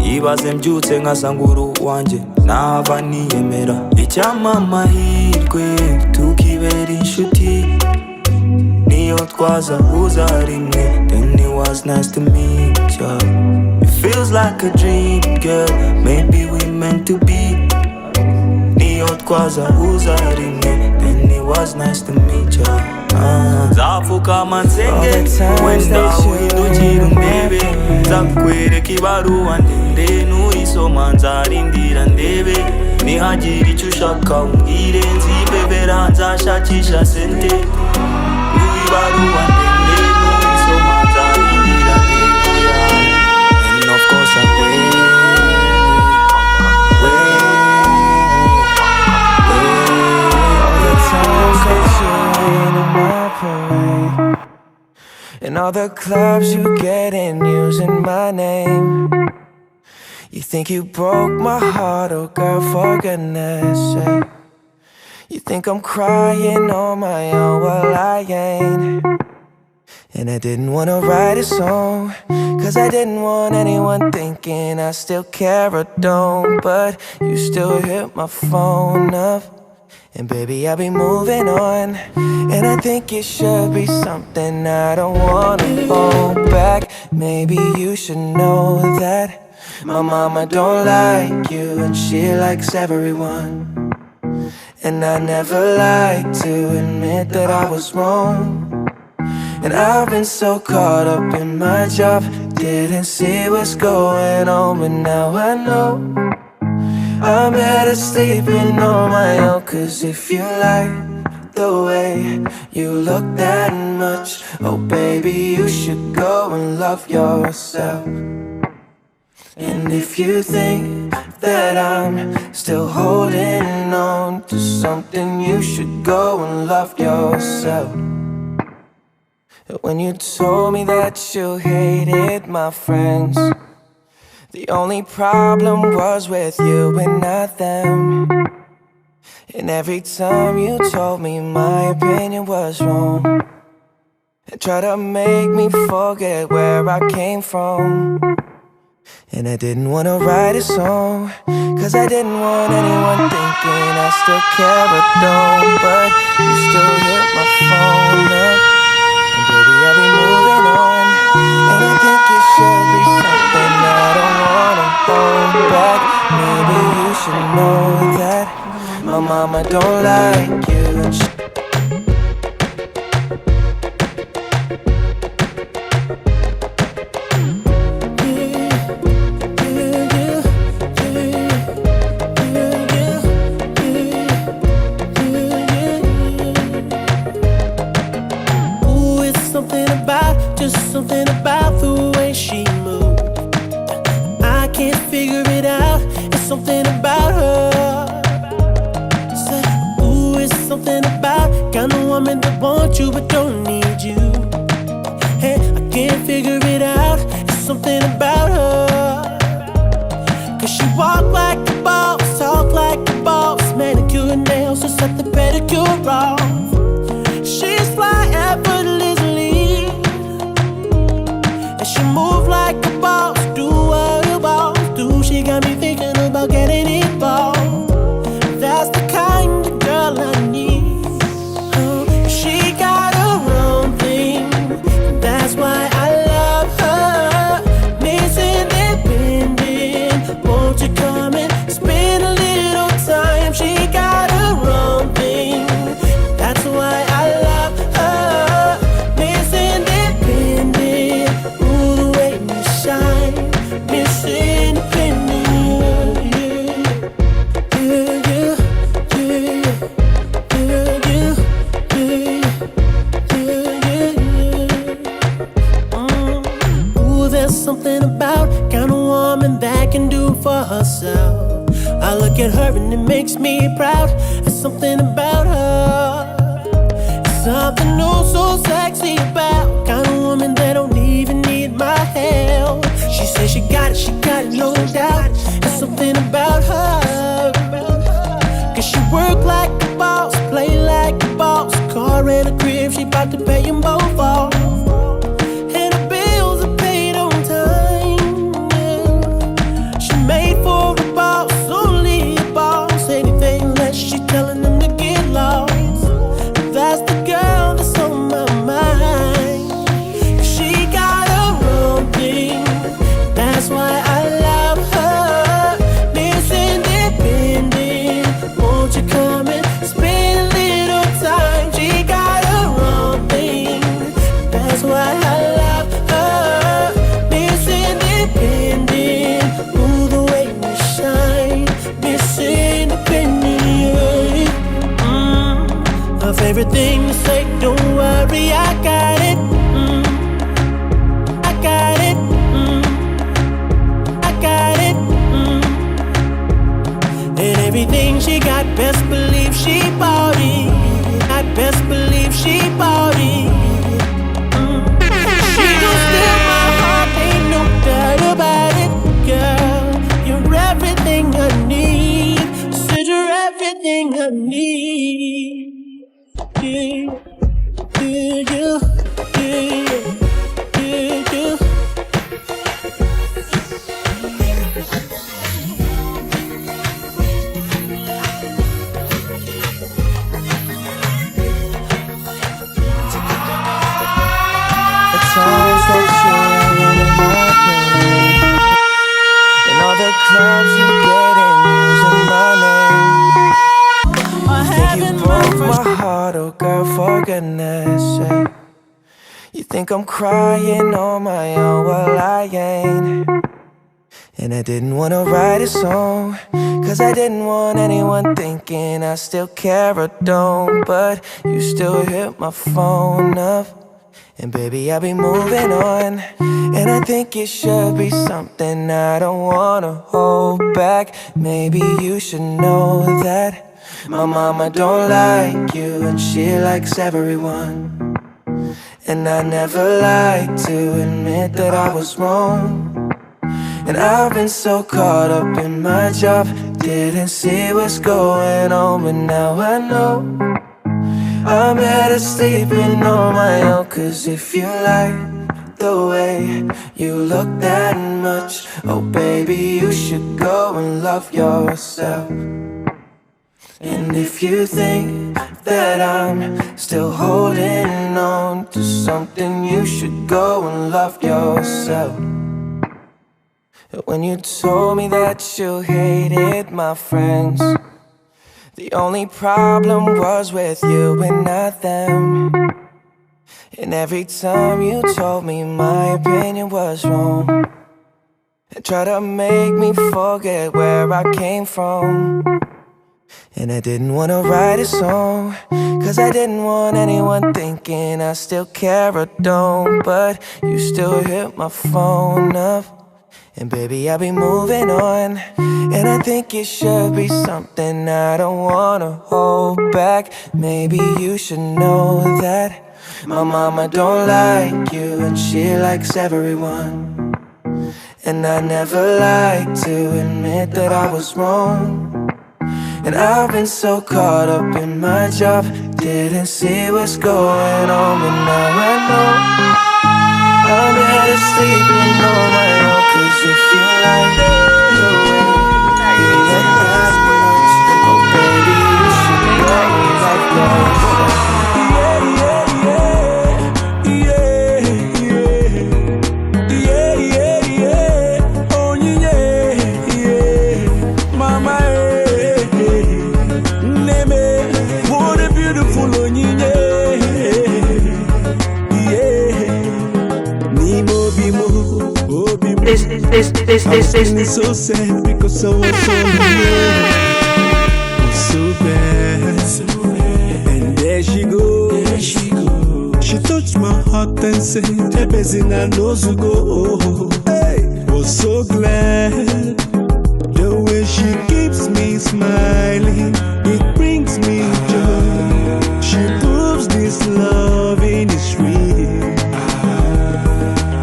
Iba semjute ngasanguru wanje. Na abani emera. Ichama mahid quick to keep it in shuti. Niyot kwaza uzaringe. Then it was nice to meet ya. It feels like a dream, girl. Maybe we meant to be. Kwaza uzaringe, then it was nice to meet ya. Zafuka mansenge, wenda windo chirumbebe. Zakwere kibaru andende, nuiso manzari ndira ndebe. Ni hajiri chushaka ungire, nzibebera nzashachisha sente. Nuibaru andende, nuiso manzari ndira ndebe. And of course I will. In all the clubs you get in using my name. You think you broke my heart, oh girl, for goodness sake. You think I'm crying on my own, well I ain't. And I didn't wanna write a song, cause I didn't want anyone thinking I still care or don't. But you still hit my phone up, and baby, I'll be moving on. And I think it should be something I don't wanna hold back. Maybe you should know that my mama don't like you, and she likes everyone. And I never like to admit that I was wrong. And I've been so caught up in my job, didn't see what's going on. But now I know I'm better sleeping on my own. Cause if you like the way you look that much, oh baby, you should go and love yourself. And if you think that I'm still holding on to something, you should go and love yourself. When you told me that you hated my friends, the only problem was with you and not them. And every time you told me my opinion was wrong, and tried to make me forget where I came from. And I didn't want to write a song, cause I didn't want anyone thinking I still care but don't. But you still hit my phone up, and baby I'll be moving on. And I think it should be something I don't wanna hold back. Maybe you should know that my mama don't like you. Something about the way she moved, I can't figure it out. It's something about her. Say, ooh, it's something about kind of woman that wants you but don't need you. Hey, I can't figure it out. It's something about her. Cause she walk like a boss, talk like a boss, manicure and nails, just set the pedicure off. She's fly effortlessly. She move like a boss, do what a boss do. She got me thinking about getting involved. That's the kind of girl I need. She got her own thing, that's why I love her. Miss Independent, won't you come and spend a little time? She got her own thing, that's why I love her. Miss Independent, shine, Miss Independent. Ooh, there's something about kind of woman that can do for herself. I look at her and it makes me proud. There's something about her, something oh so sexy about kind of woman that don't even need my help. She says she got it, no doubt. There's something about her. Cause she work like a boss, play like a boss. Car and a crib, she bout to pay them both off. And her bills are paid on time, yeah. She made for a boss, only a boss. Anything less, she telling them to get lost. That's the girl that's on my mind. She got her own thing, that's why I love her. Miss Independent, won't you come and spend a little time? She got her own thing, that's why I love her. Miss Independent, ooh, the way you shine. Miss Independent. Her favorite thing to say, don't worry, I got it. I got it. I got it. And everything she got, best believe she bought it. I best believe she bought it. She gon' steal my heart, ain't no doubt about it. Girl, you're everything I need. Said you're everything I need. Yeah, yeah, yeah, yeah, yeah. The times that you're in my brain, and all the clubs you get in using my name. You think you broke my heart, oh girl, for goodness sake. You think I'm crying on my own, well I ain't. And I didn't wanna write a song, cause I didn't want anyone thinking I still care or don't. But you still hit my phone up, and baby, I'll be moving on. And I think it should be something I don't wanna hold back. Maybe you should know that my mama don't like you, and she likes everyone. And I never like to admit that I was wrong. And I've been so caught up in my job, didn't see what's going on. But now I know I'm better sleeping on my own. Cause if you like the way you look that much, oh baby, you should go and love yourself. And if you think that I'm still holding on to something, you should go and love yourself. When you told me that you hated my friends, the only problem was with you and not them. And every time you told me my opinion was wrong, and tried to make me forget where I came from. And I didn't wanna write a song, cause I didn't want anyone thinking I still care or don't. But you still hit my phone up, and baby, I'll be moving on. And I think it should be something I don't wanna hold back. Maybe you should know that my mama don't like you, and she likes everyone. And I never like to admit that I was wrong. And I've been so caught up in my job, didn't see what's going on. But now I know I'm better sleeping on my own. Cause if you like the way you look that much, oh baby, you should go and love yourself. I'm so sad because I was so bad. And there she goes. She touched my heart and said, everything I know to go. Hey, was so glad. The way she keeps me smiling, it brings me joy. She proves this loving is real.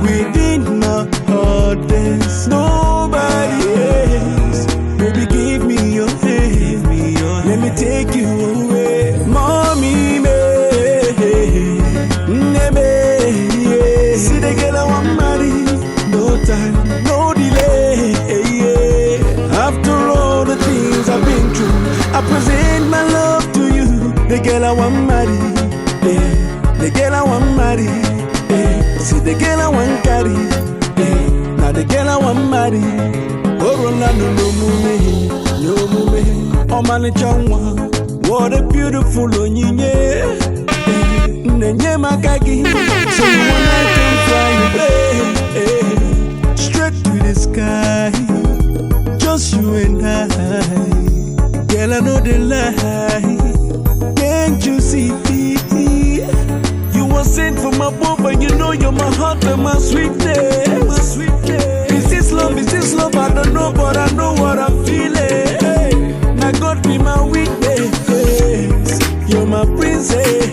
Within my heart there's nobody else. Baby, give me your hand, let me take you away. Mommy, me, see the girl I want marry. No time, no delay. After all the things I've been through, I present my love to you. The girl I want marry, the girl I want marry. See the girl I want carry, now the girl I want marry. Oh, Ronaldo, no mume, oh man, what a beautiful onyinye. Nenye makagi, so when I can fly away, straight to the sky, just you and I. Girl, I know the lie, can't you see? You were sent from above, and you know you're my heart and my sweetness. Is this love, I don't know, but I know what I'm feeling. Now God be my witness, you're my princess.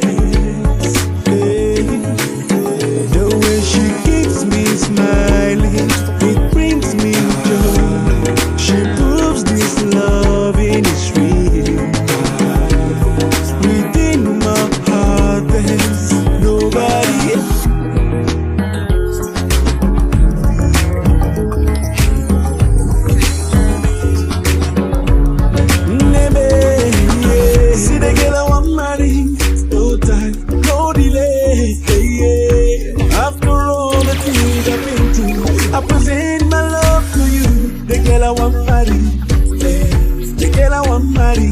The way she keeps me smiling, it brings me joy. She proves this loving is real. Within my heart there's nobody. See the girl I want marry. No time, no delay. After all the things I've been through, I present my love to you. The girl I want marry, the girl I want marry.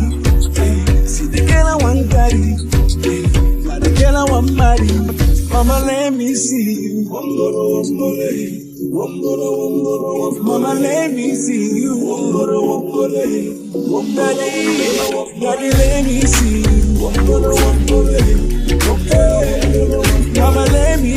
See the girl I want carry, the girl I want marry. Mama, let me see you. Mama, let me see you. Daddy, daddy, let me see you. Mama, let me.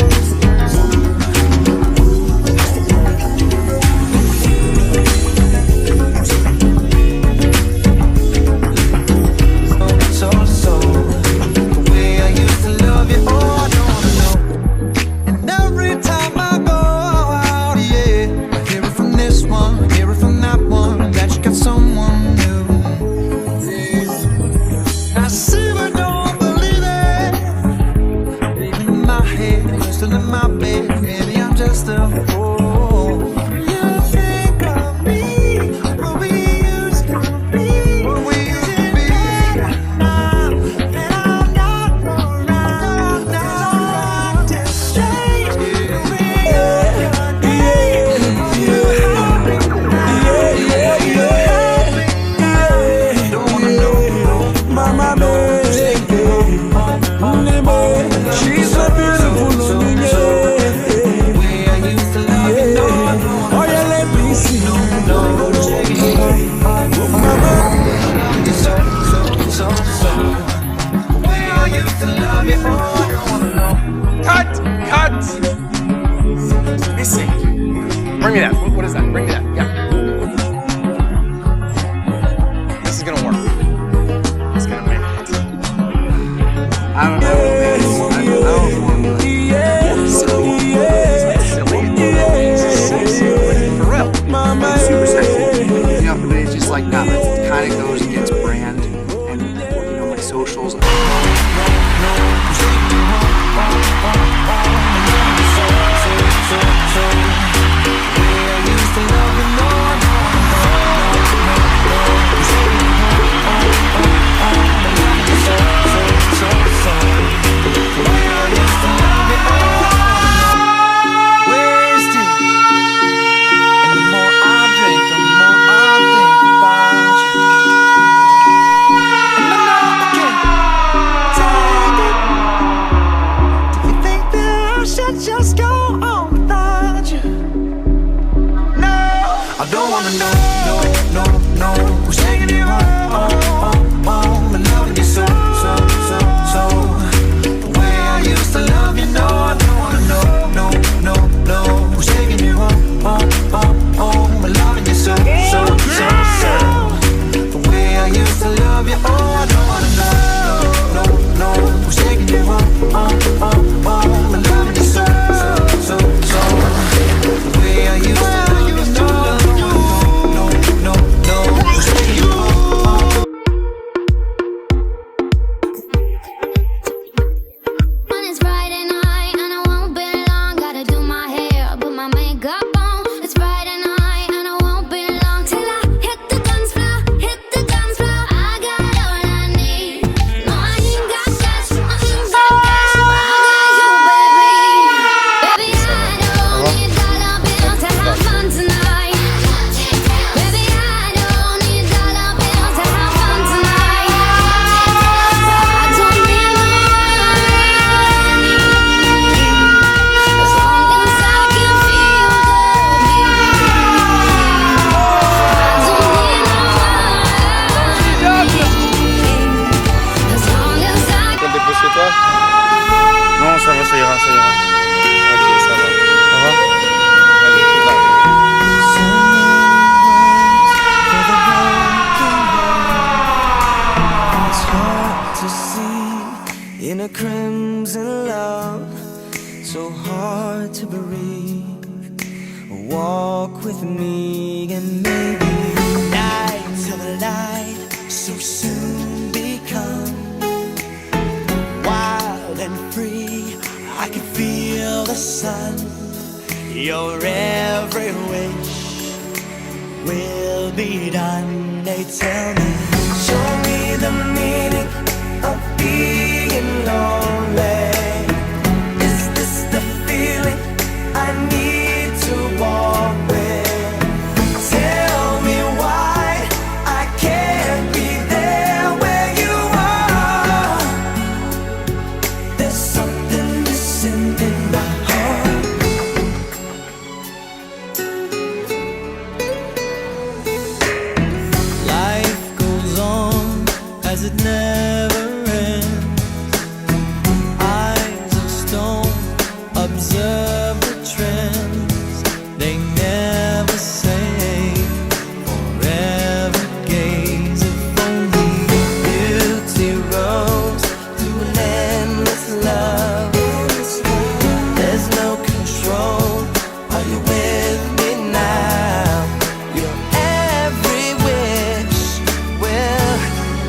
Bring me that. What is that? Bring me that. Yeah. This is gonna work. It's gonna make it. I don't know, man. I don't want to be silly. For real. It's super sexy. You know, but it's just like that. It kind of goes against brand and, you know, my socials. Just go on without you. No, I don't wanna know, no, who's taking you home, and loving you so. The way I used to love you, no, I don't wanna know, who's taking you home, and loving you so. The way I used to love you, oh, I don't wanna know, who's taking you home, and loving you so. The way I used to love you, no, who's taking you home. When it's Friday night and I won't be long, gotta do my hair, put my makeup on. It's Friday night and I won't be long till I hit the dance floor. I got all I need. No, I ain't got cash, but I got you, baby. Baby, I don't need dollar bills to have fun tonight. Baby, I don't need dollar bills to have fun tonight. I don't need no money, as long as I can feel the beat. As long as I Quand t'es chez toi? Non, ça va, ça ira. Ok, ça va. Au revoir. Allez, bye. It's hard to see in a crimson love, so hard to breathe. Walk with me and maybe night till the light so soon become wild and free. I can feel the sun. Your every wish will be done. They tell me, show me the meaning of being lonely. Is this the feeling I need to walk with? Tell me why I can't be there where you are. There's something missing. it never ends. Eyes of stone observe the trends. They never say forever gaze. If only beauty rose to an endless love. There's no control. Are you with me now? Your every wish will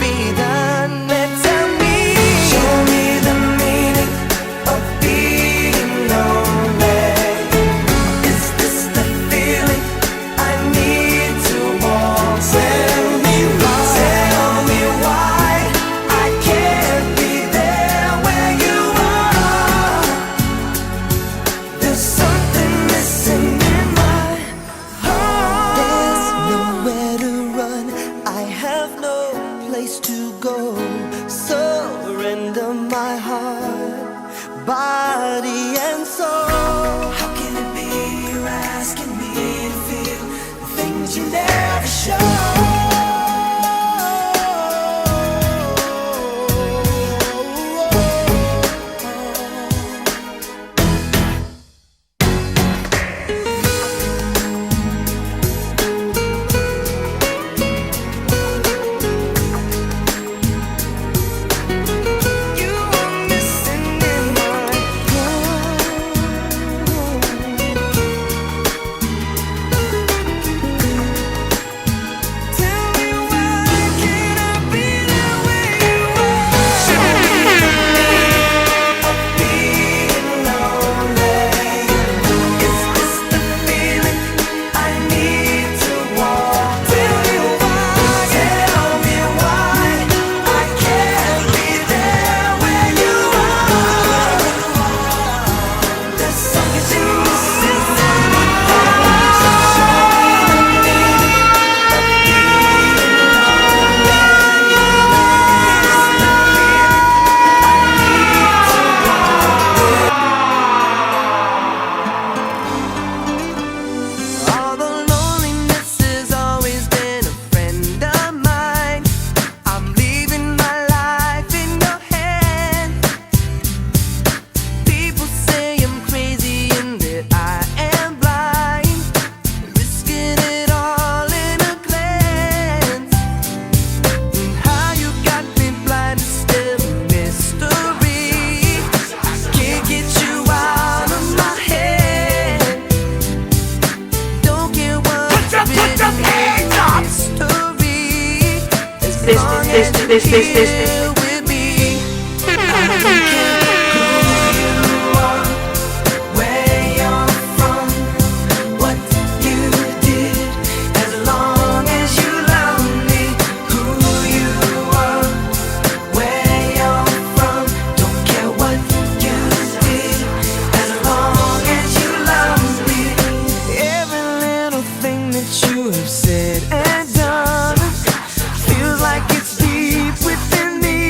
be done. Then tell me, show me the meaning of being lonely. Is this the feeling I need to walk? Tell me why I can't be there where you are. There's something missing in my heart. There's nowhere to run. I have no place to go. Surrender my heart, body and soul. How can it be you're asking me to feel the things you never show? You are missing in my Tell me why can't I be there where you are? Show me the meaning of being lonely. Is this the feeling I need to walk? Tell me why I can't be there where you are. There's something missing in my heart. Show me the meaning of Although loneliness has always been a friend of mine, I'm leaving my life in your hands. People say I'm crazy and that I am blind, risking it all in a glance. And how you got me blind is still a mystery. Can't get you out of my head. Don't care what's written in history. As long as you're here with me, I don't care who you are, where you're from, what you did. As long as you love me, who you are, where you're from, don't care what you did. As long as you love me, every little thing that you have said and done feels like it's deep within me.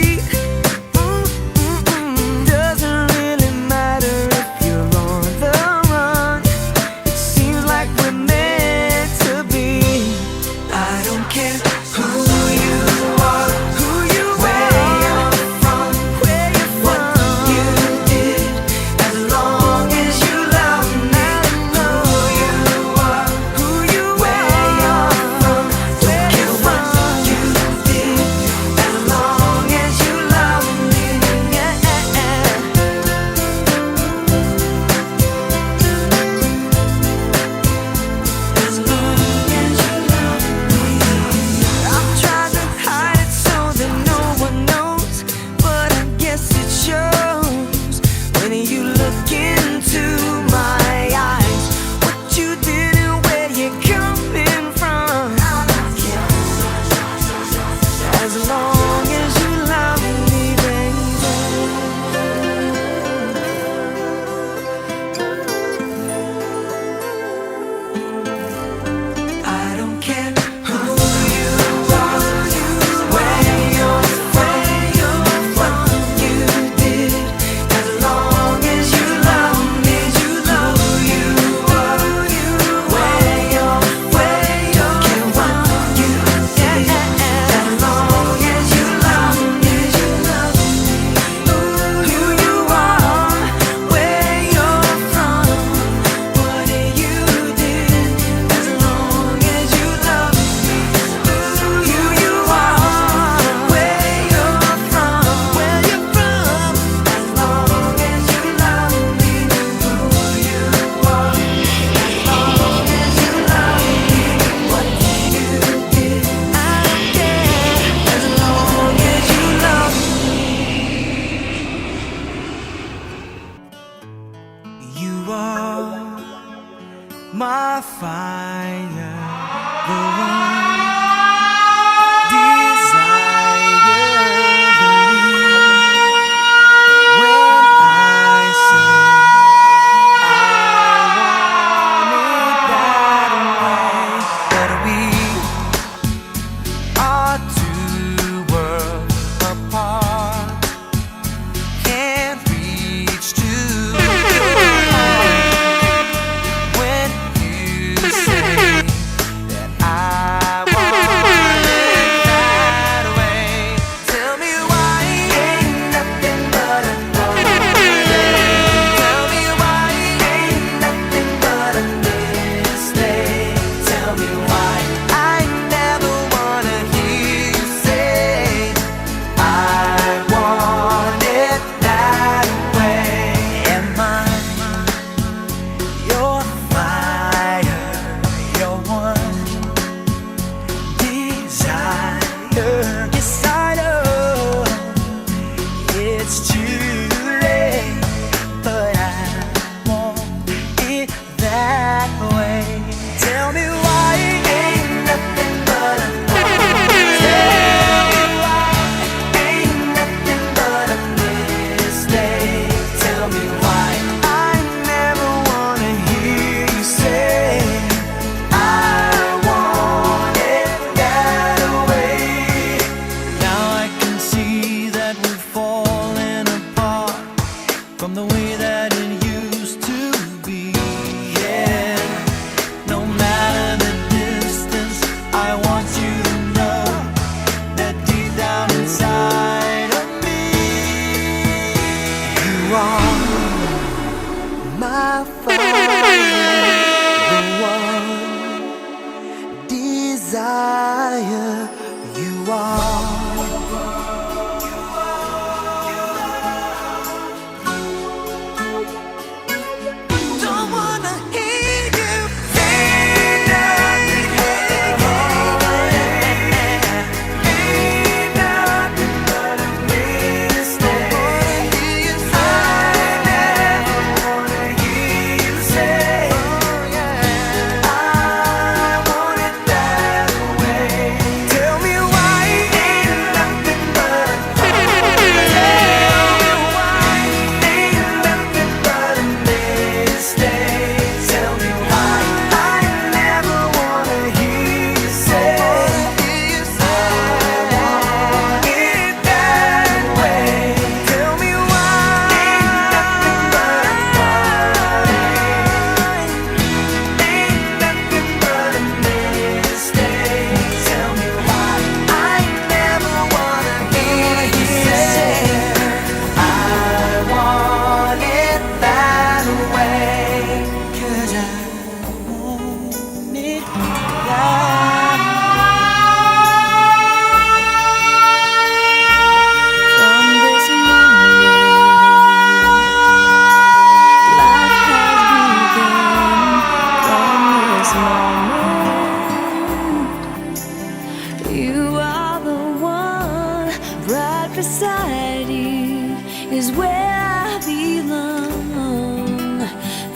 right beside you is where I belong.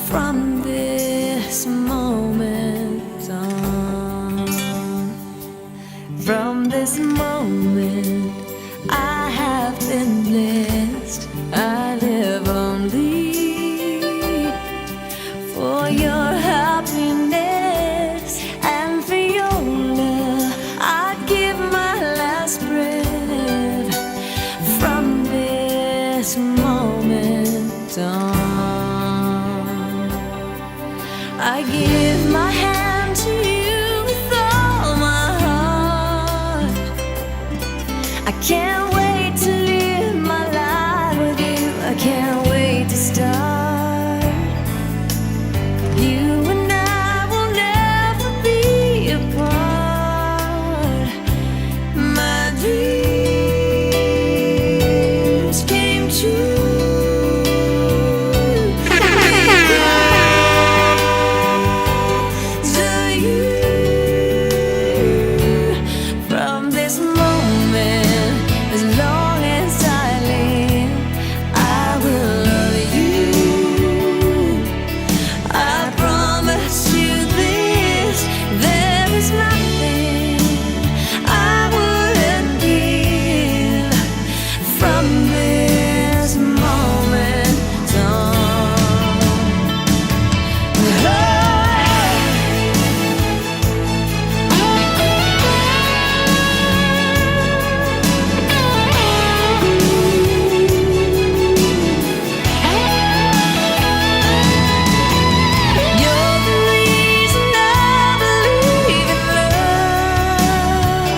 From this moment on, from this moment I have been blessed. I live only for your happiness and for your love. I give my last breath. From this moment on, I give my hand to you with all my heart. I can't wait to live my life with you. I can't wait to start. You and I will never be apart. My dreams came true. From this moment, as long as I live, I will love you. I promise you this, there is nothing I wouldn't give. From this moment on. You're the reason I believe in love,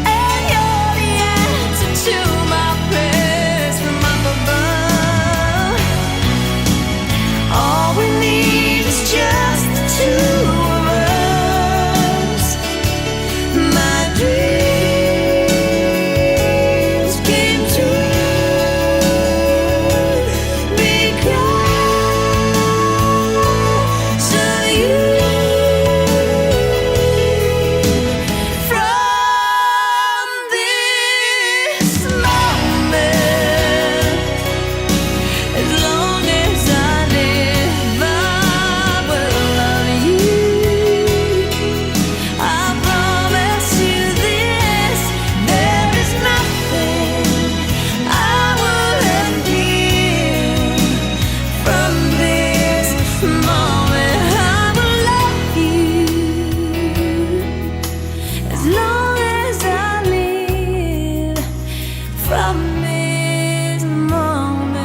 and you're the answer to my prayers from up above. All we need is just the two of us. My dreams came true because of you. From this moment, as long as I live, I will love you. I promise you this, there is nothing I wouldn't give. From this moment, I will love you as long as I live. From this moment.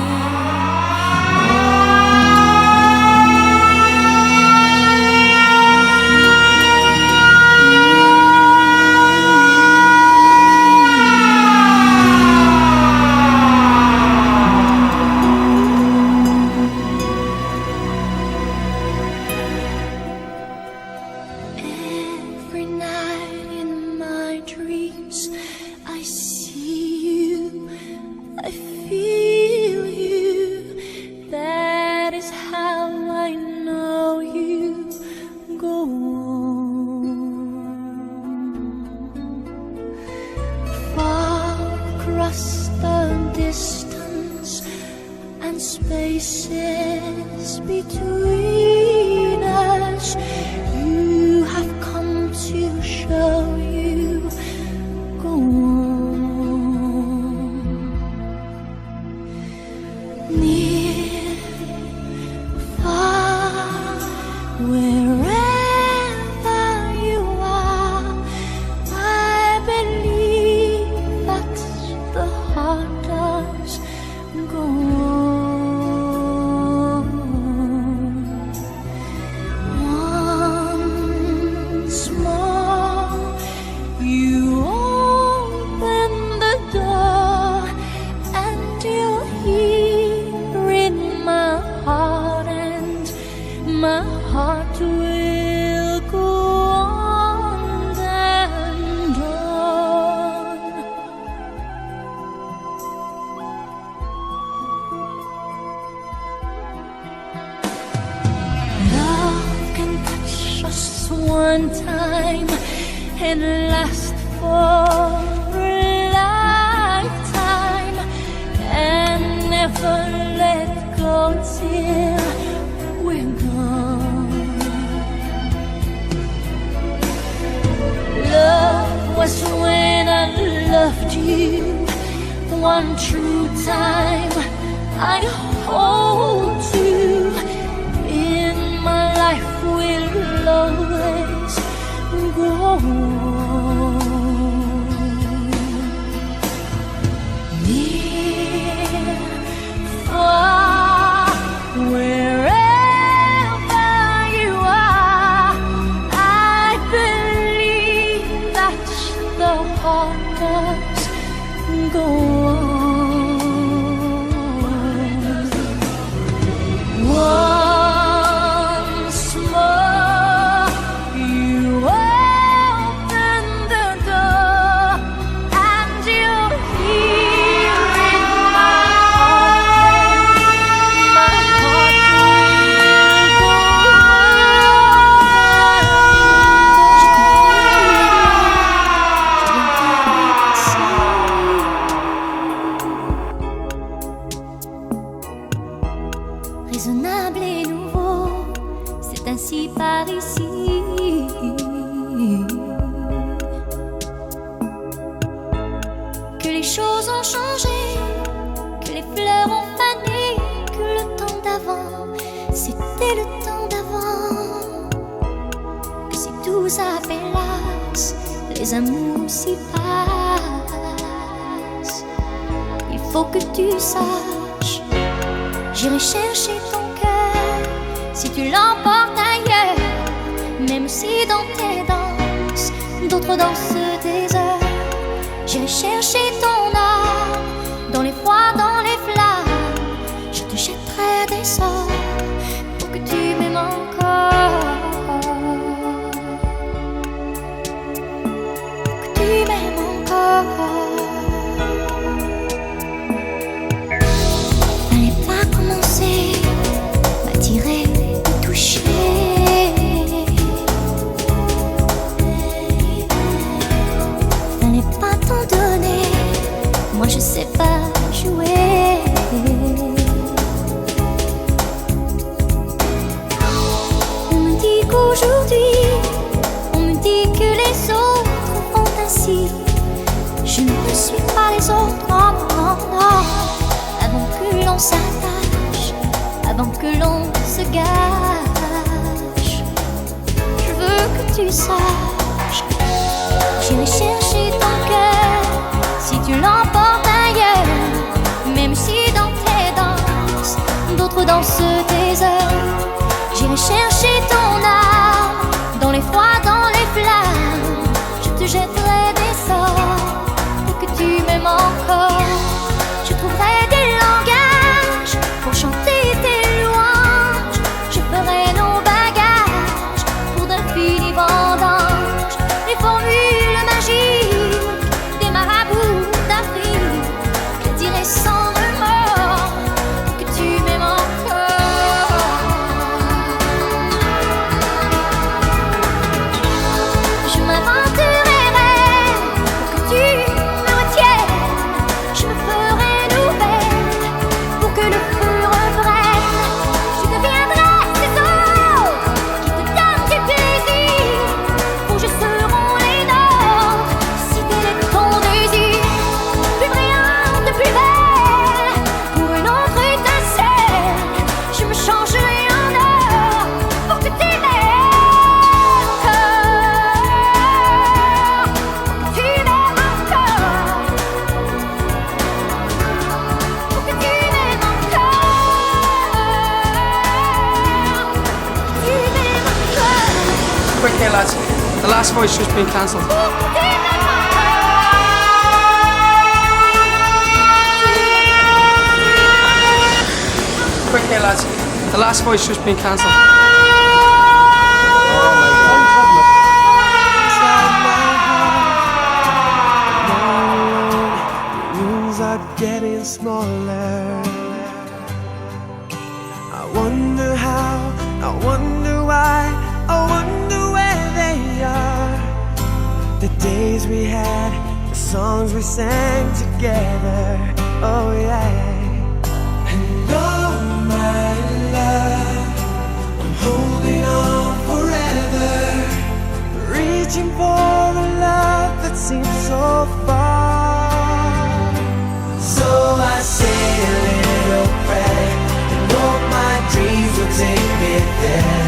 Every night in my dreams, I see you, I feel you. That is how I know you. Go on. Far across the distance and spaces between us, you have come to show you. Go on. Near, far, wherever you are, I believe that the heart does go on. Once more, you open the door, and you're here in my heart, and my heart will go on and on. Love can touch us one time and last for a you. One true time I hold you. In my life will always go on. Near, far, wherever you are, I believe that the heart does go on. Once more, you open the door, and you're here in my heart. My heart will go on. Raisonnable et nouveau, c'est ainsi par ici. Que les choses ont changé, que les fleurs ont fané, que le temps d'avant, c'était le temps d'avant. Que si tout s'appelasse, les amours s'y passent. Il faut que tu saches, j'irai chercher ton cœur si tu l'emportes ailleurs. Même si dans tes danses, d'autres dansent des heures. J'irai chercher ton âme dans les froids, dans les flammes. Je te jetterai des sorts pour que tu m'aimes encore. Pour que tu m'aimes encore. Fallait pas commencer, m'attirer, me toucher. Fallait pas t'en donner, moi je sais pas jouer. On me dit qu'aujourd'hui, on me dit que les autres font ainsi. Je ne suis pas les autres, non, non, non. Avant que l'on s'attache, avant que l'on se gâche, je veux que tu saches, j'irai chercher ton cœur si tu l'emportes ailleurs. Même si dans tes danses, d'autres dansent tes heures. J'irai chercher ton âme dans les froids, dans les flammes. Je te jetterai des sorts pour que tu m'aimes encore. Je trouverai des langages pour chanter tes louanges. Je ferai nos bagages pour d'infinis vendanges. Les formules magiques des marabouts d'Afrique, je dirai sans remords que tu m'aimes encore. Je m'inventerai pour que tu me retiennes. Je me ferai nouvelle pour que le feu reprenne. Je deviendrai ces autres qui te donnent du plaisir. Pour je seront les nôtres si tel est ton désir. Plus brillante, plus belle, pour une autre étincelle. Je me changerai en or pour que tu m'aimes encore. Pour que tu m'aimes encore. Pour que tu m'aimes encore. Tu m'aimes encore. Quick here, lads. The last voice just been cancelled. Quick here, lads. The last voice just been cancelled. Rooms are getting smaller. I wonder how, I wonder why, I wonder where they are. The days we had, the songs we sang together. Oh yeah. And oh my love, I'm holding on forever, reaching for a love that seems so far. there.